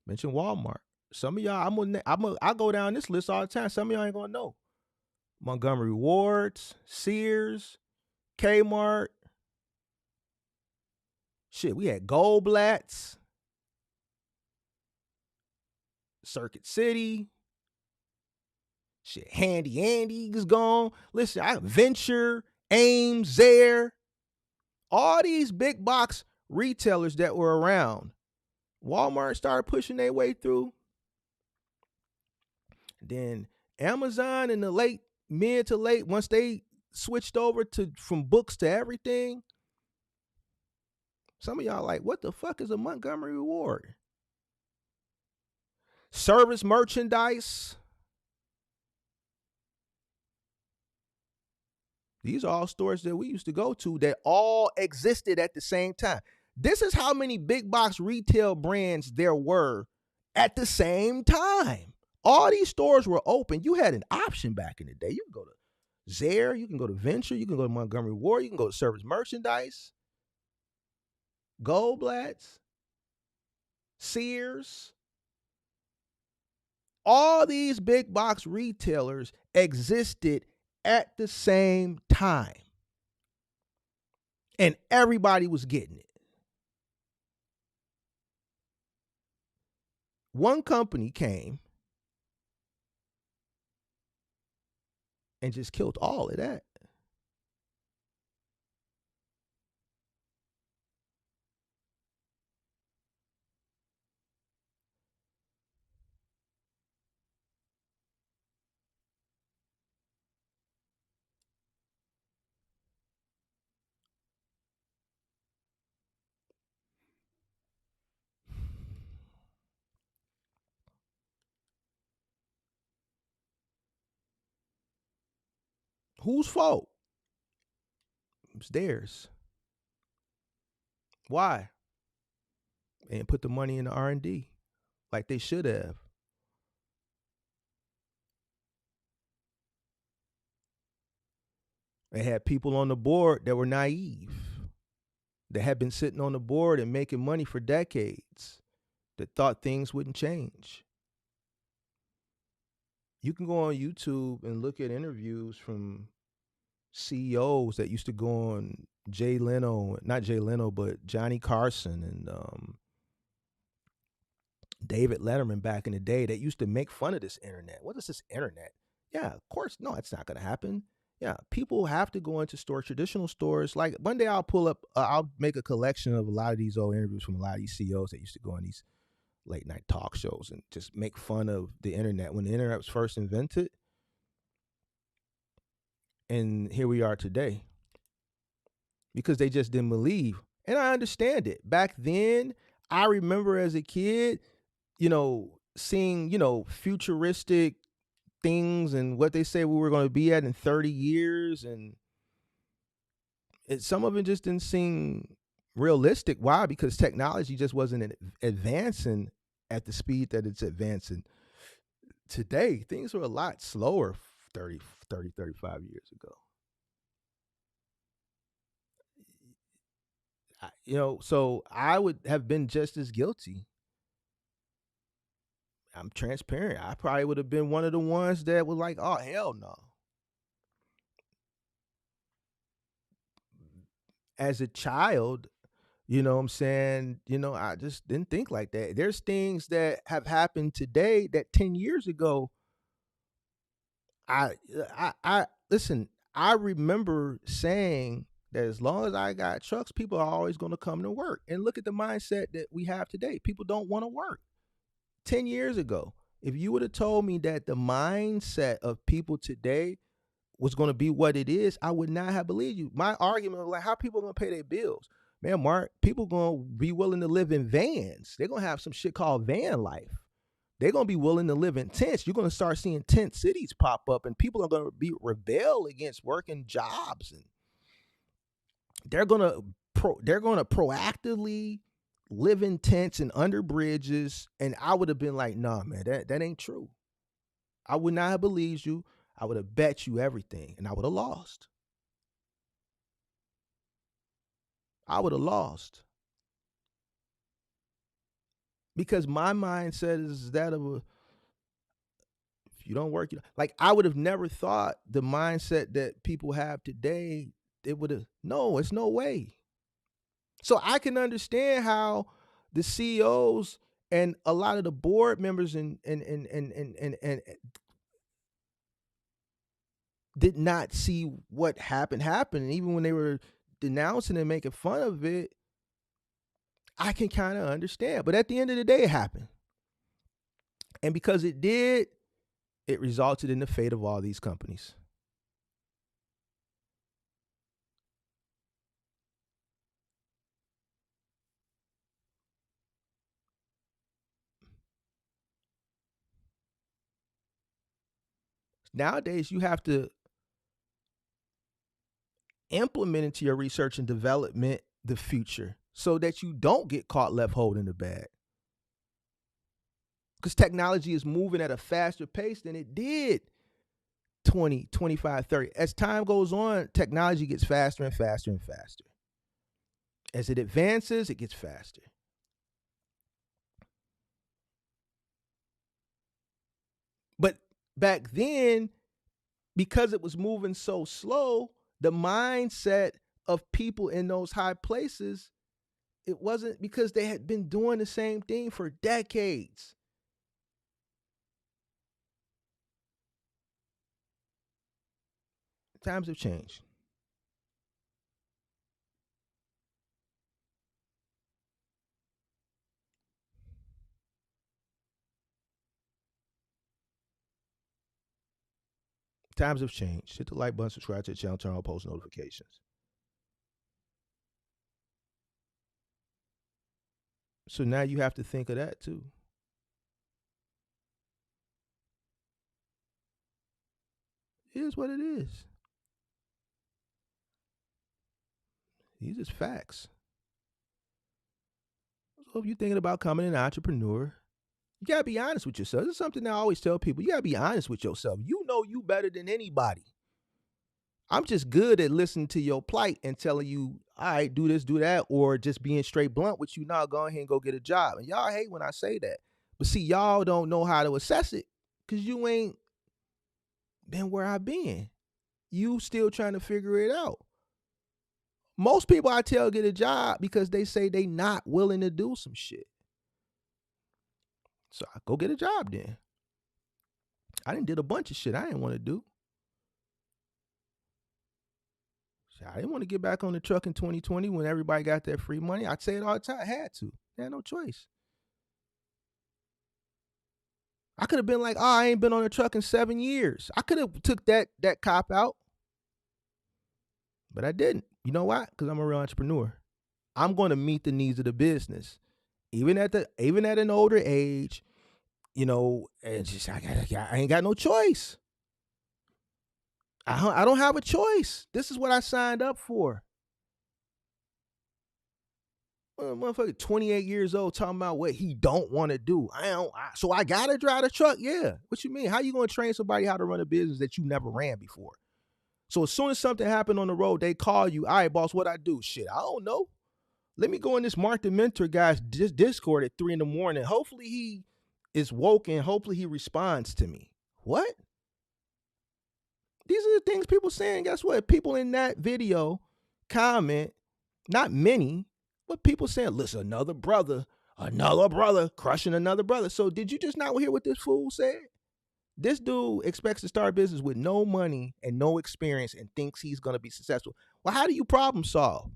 mentioned Walmart. Some of y'all, I go down this list all the time. Some of y'all ain't gonna know. Montgomery Wards, Sears, Kmart. Shit, we had Goldblatt's, Circuit City. Shit, Handy Andy is gone. Listen, I Venture, Ames, Zare, all these big box retailers that were around. Walmart started pushing their way through. Then Amazon in the mid to late, once they switched over to from books to everything, some of y'all like, what the fuck is a Montgomery Reward? Service merchandise. These are all stores that we used to go to that all existed at the same time. This is how many big box retail brands there were at the same time. All these stores were open. You had an option back in the day. You can go to Zare, you can go to Venture, you can go to Montgomery Ward, you can go to Service Merchandise, Goldblatt's, Sears. All these big box retailers existed at the same time. And everybody was getting it. One company came and just killed all of that. Whose fault? It's theirs. Why? They didn't put the money in the R&D like they should have. They had people on the board that were naive, that had been sitting on the board and making money for decades, that thought things wouldn't change. You can go on YouTube and look at interviews from CEOs that used to go on Jay Leno, not Jay Leno, but Johnny Carson and David Letterman back in the day that used to make fun of this internet. What is this internet? Yeah, of course, no, it's not going to happen. Yeah, people have to go into stores, traditional stores. Like one day I'll make a collection of a lot of these old interviews from a lot of these CEOs that used to go on these late night talk shows and just make fun of the internet when the internet was first invented. And here we are today because they just didn't believe. And I understand it. Back then, I remember as a kid, seeing, futuristic things and what they say we were going to be at in 30 years. And some of it just didn't seem realistic. Why? Because technology just wasn't advancing at the speed that it's advancing today. Things were a lot slower 35 years ago. So I would have been just as guilty. I'm transparent. I probably would have been one of the ones that was like, oh, hell no. As a child, you know what I'm saying? I just didn't think like that. There's things that have happened today that 10 years ago, I listen, I remember saying that as long as I got trucks, people are always going to come to work. And look at the mindset that we have today. People don't want to work. 10 years ago, if you would have told me that the mindset of people today was going to be what it is, I would not have believed you. My argument was like, how people going to pay their bills? Man, Mark, people going to be willing to live in vans. They're going to have some shit called van life. They're going to be willing to live in tents. You're going to start seeing tent cities pop up, and people are going to rebel against working jobs, and they're going to proactively live in tents and under bridges. And I would have been like, nah, man, that ain't true. I would not have believed you. I would have bet you everything, and I would have lost. I would have lost. Because my mindset is that of if you don't work, like I would have never thought the mindset that people have today, it would have, no, it's no way. So I can understand how the CEOs and a lot of the board members and did not see what happened. And even when they were denouncing and making fun of it, I can kind of understand. But at the end of the day, it happened. And because it did, it resulted in the fate of all these companies. Nowadays, you have to implement into your research and development the future so that you don't get caught left holding the bag. Because technology is moving at a faster pace than it did 20, 25, 30. As time goes on, technology gets faster and faster and faster. As it advances, it gets faster. But back then, because it was moving so slow, the mindset of people in those high places, it wasn't because they had been doing the same thing for decades. Times have changed. Times have changed. Hit the like button, subscribe to the channel, turn on post notifications. So now you have to think of that too. It is what it is. These is facts. So if you're thinking about becoming an entrepreneur, you gotta be honest with yourself. This is something I always tell people. You gotta be honest with yourself. You know you better than anybody. I'm just good at listening to your plight and telling you, all right, do this, do that, or just being straight blunt with you. Now go ahead and go get a job. And y'all hate when I say that. But see, y'all don't know how to assess it because you ain't been where I've been. You still trying to figure it out. Most people I tell get a job because they say they not willing to do some shit. So I go get a job then. I done did a bunch of shit I didn't want to do. I didn't want to get back on the truck in 2020 when everybody got that free money. I'd say it all the time. I had to. I had no choice. I could have been like, oh, I ain't been on a truck in 7 years. I could have took that cop out. But I didn't. You know why? Because I'm a real entrepreneur. I'm going to meet the needs of the business. Even at an older age, you know, and just I ain't got no choice. I don't have a choice. This is what I signed up for. Motherfucker, 28 years old, talking about what he don't want to do. So I gotta drive the truck. Yeah. What you mean? How you gonna train somebody how to run a business that you never ran before? So as soon as something happened on the road, they call you. All right, boss, what I do? Shit, I don't know. Let me go in this Mark the Mentor guy's Discord at 3 a.m. Hopefully he is woke and hopefully he responds to me. What? These are the things people saying. Guess what? People in that video comment, not many, but people saying, listen, another brother crushing another brother. So did you just not hear what this fool said? This dude expects to start a business with no money and no experience and thinks he's going to be successful. Well, how do you problem solve?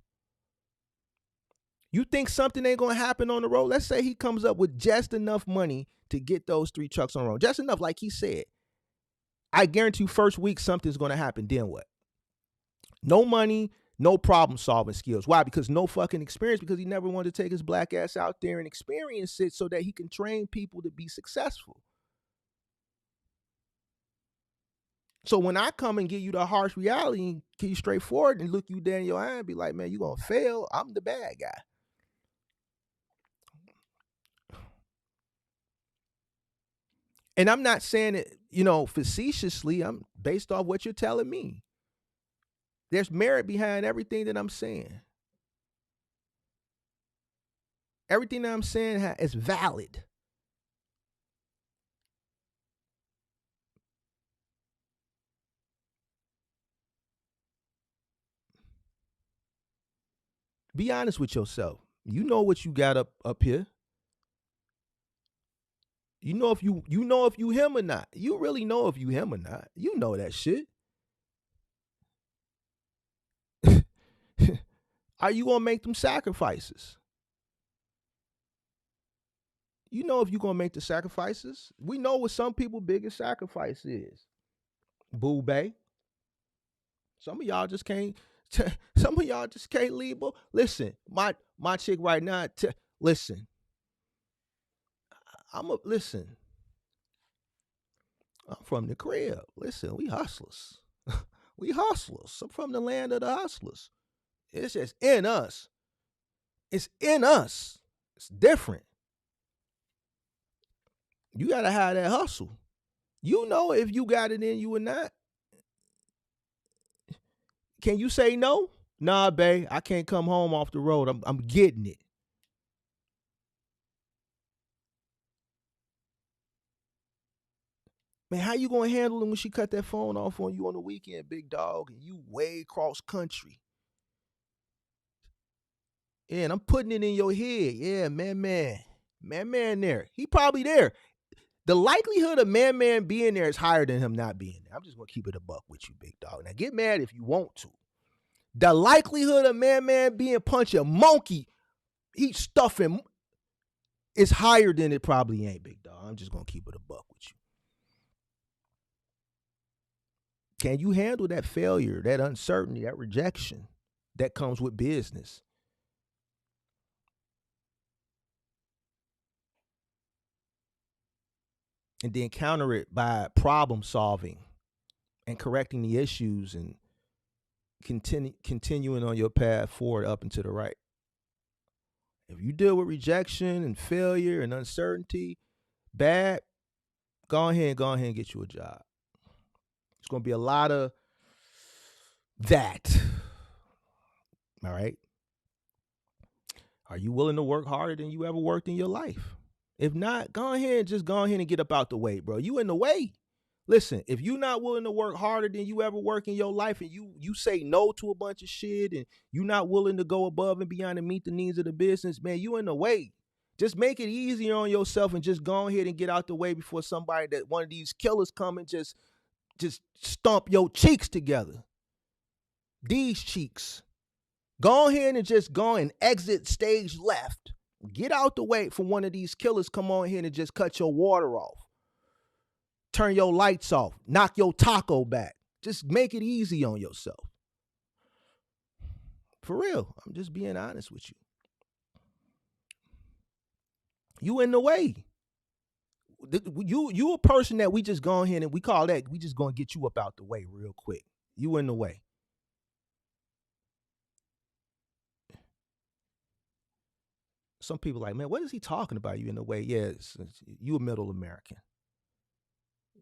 You think something ain't going to happen on the road? Let's say he comes up with just enough money to get those 3 trucks on the road. Just enough, like he said. I guarantee you first week something's going to happen. Then what? No money, no problem solving skills. Why? Because no fucking experience, because he never wanted to take his black ass out there and experience it so that he can train people to be successful. So when I come and give you the harsh reality and keep you straightforward and look you down in your eye and be like, man, you gonna fail, I'm the bad guy. And I'm not saying it, facetiously. I'm based off what you're telling me. There's merit behind everything that I'm saying. Everything that I'm saying is valid. Be honest with yourself. You know what you got up here. You know if you him or not. You really know if you him or not. You know that shit. Are you gonna make them sacrifices? You know if you're gonna make the sacrifices. We know what some people' biggest sacrifice is. Boo Bay. Some of y'all just can't. Some of y'all just can't leave. Listen, my chick right now. Listen, listen. I'm from the crib. Listen, we hustlers. We hustlers. I'm from the land of the hustlers. It's just in us. It's in us. It's different. You gotta have that hustle. You know if you got it in you or not. Can you say no? Nah, babe, I can't come home off the road. I'm getting it. Man, how you gonna handle it when she cut that phone off on you on the weekend, big dog, and you way cross country? Yeah, and I'm putting it in your head. Yeah, man there. He probably there. The likelihood of man being there is higher than him not being there. I'm just gonna keep it a buck with you, big dog. Now get mad if you want to. The likelihood of man being punch a monkey, he stuffing is higher than it probably ain't, big dog. I'm just gonna keep it a buck with you. Can you handle that failure, that uncertainty, that rejection that comes with business? And then counter it by problem solving and correcting the issues and continuing on your path forward up and to the right. If you deal with rejection and failure and uncertainty, bad, go ahead and get you a job. It's going to be a lot of that. All right. Are you willing to work harder than you ever worked in your life? If not, go ahead and get up out the way, bro. You in the way. Listen, if you're not willing to work harder than you ever work in your life, and you say no to a bunch of shit, and you're not willing to go above and beyond to meet the needs of the business, man, you in the way. Just make it easier on yourself and just go ahead and get out the way before somebody that one of these killers come and just stomp your cheeks together. These cheeks. Go ahead and just go and exit stage left. Get out the way for one of these killers come on here and just cut your water off. Turn your lights off. Knock your taco back. Just make it easy on yourself. For real. I'm just being honest with you. You in the way. You a person that we just go ahead and we call that, we just gonna get you up out the way real quick. You in the way. Some people like, man, what is he talking about? You in the way? Yes, you a middle American.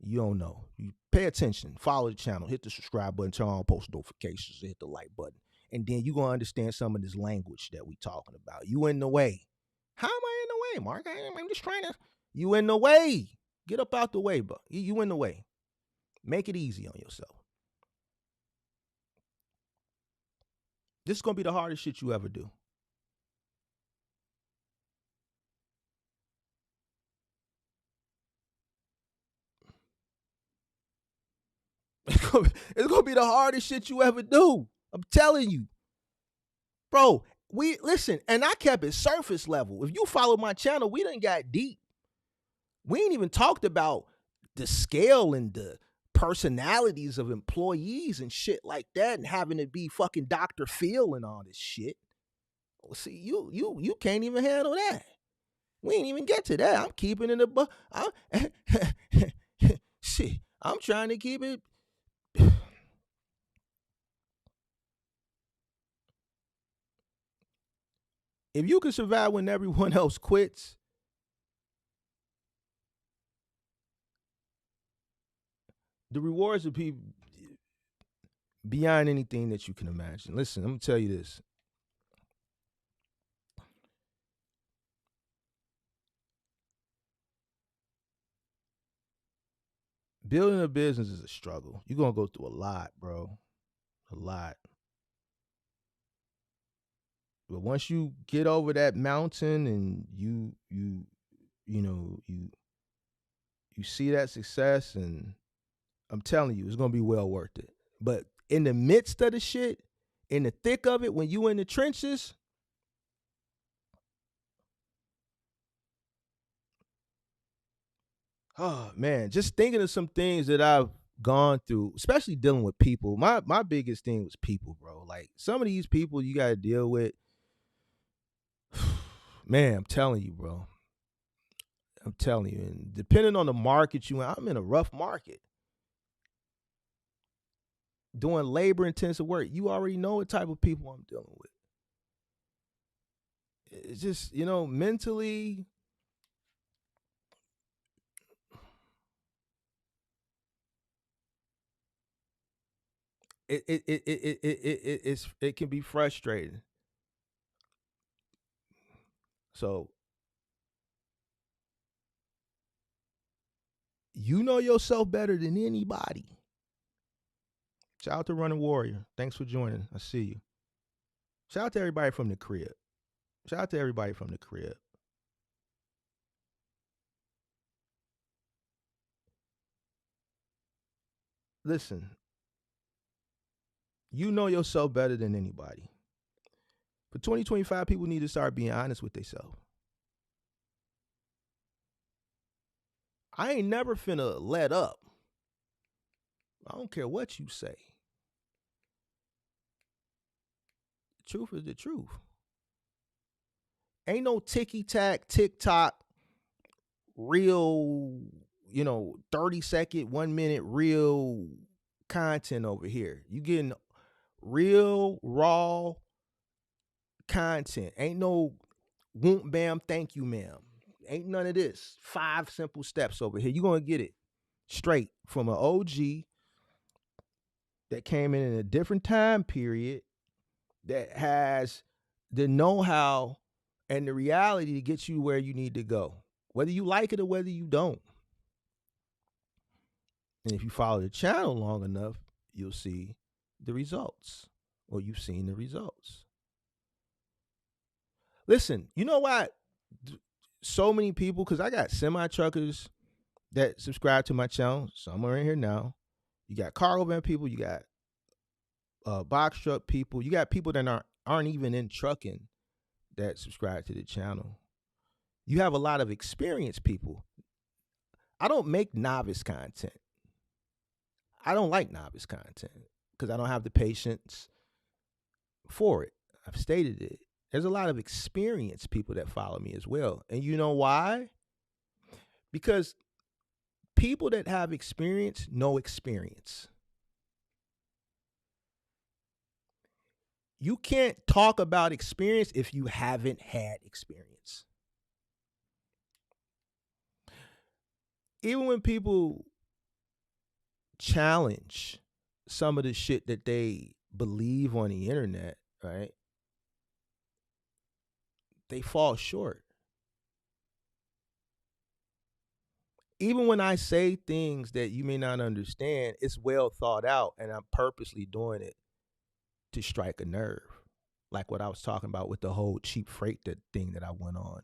You don't know. You pay attention. Follow the channel. Hit the subscribe button. Turn on post notifications. Hit the like button. And then you're going to understand some of this language that we talking about. You in the way. How am I in the way, Mark? I'm just trying to. You in the way. Get up out the way, bro. You in the way. Make it easy on yourself. This is going to be the hardest shit you ever do. It's gonna be the hardest shit you ever do. I'm telling you. Bro, we listen, and I kept it surface level. If you follow my channel, we done got deep. We ain't even talked about the scale and the personalities of employees and shit like that, and having to be fucking Dr. Phil and all this shit. See, you can't even handle that. We ain't even get to that. I'm keeping it above. Shit, I'm trying to keep it. If you can survive when everyone else quits, the rewards will be beyond anything that you can imagine. Listen, I'm gonna tell you this. Building a business is a struggle. You're gonna go through a lot, bro. A lot. But once you get over that mountain and you see that success, and I'm telling you, it's gonna be well worth it. But in the midst of the shit, in the thick of it, when you in the trenches, Oh man, just thinking of some things that I've gone through, especially dealing with people. My biggest thing was people, bro. Like some of these people you got to deal with. Man, I'm telling you, bro. I'm telling you, and depending on the market you in, I'm in a rough market doing labor intensive work. You already know what type of people I'm dealing with. It's just, mentally, it can be frustrating. So you know yourself better than anybody. Shout out to Running Warrior. Thanks for joining. I see you. Shout out to everybody from the crib. Shout out to everybody from the crib. Listen, you know yourself better than anybody. For 2025, people need to start being honest with themselves. I ain't never finna let up. I don't care what you say. The truth is the truth. Ain't no ticky tack, TikTok, real, 30-second, 1 minute real content over here. You getting real, raw content. Ain't no whoop bam, thank you, ma'am. Ain't none of this. 5 simple steps over here. You're gonna get it straight from an OG that came in a different time period that has the know-how and the reality to get you where you need to go, whether you like it or whether you don't. And if you follow the channel long enough, you'll see the results, or you've seen the results. Listen, you know why so many people, because I got semi truckers that subscribe to my channel. Some are in here now. You got cargo van people, you got box truck people, you got people that aren't even in trucking that subscribe to the channel. You have a lot of experienced people. I don't make novice content. I don't like novice content because I don't have the patience for it. I've stated it. There's a lot of experienced people that follow me as well. And you know why? Because people that have experience know experience. You can't talk about experience if you haven't had experience. Even when people challenge some of the shit that they believe on the internet, right? They fall short. Even when I say things that you may not understand, it's well thought out, and I'm purposely doing it to strike a nerve. Like what I was talking about with the whole cheap freight thing that I went on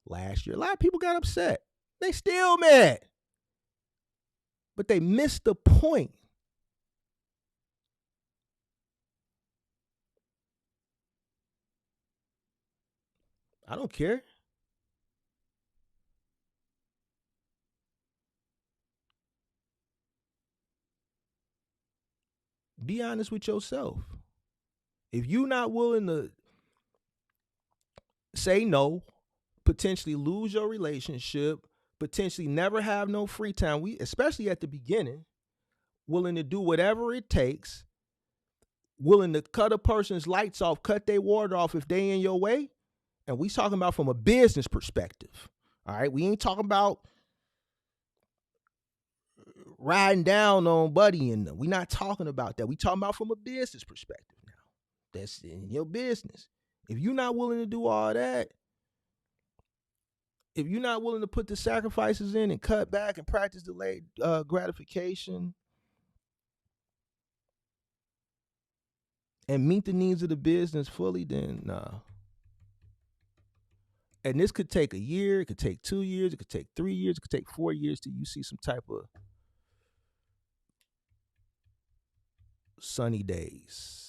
last year. A lot of people got upset. They still mad. But they missed the point. I don't care. Be honest with yourself. If you're not willing to say no, potentially lose your relationship, potentially never have no free time, especially at the beginning, willing to do whatever it takes, willing to cut a person's lights off, cut their water off if they in your way. And we talking about from a business perspective. All right. We ain't talking about riding down on Buddy and them. We not talking about that. We talking about from a business perspective now. That's in your business. If you're not willing to do all that, if you're not willing to put the sacrifices in and cut back and practice delayed gratification and meet the needs of the business fully, then nah. And this could take a year, it could take 2 years, it could take 3 years, it could take 4 years till you see some type of sunny days.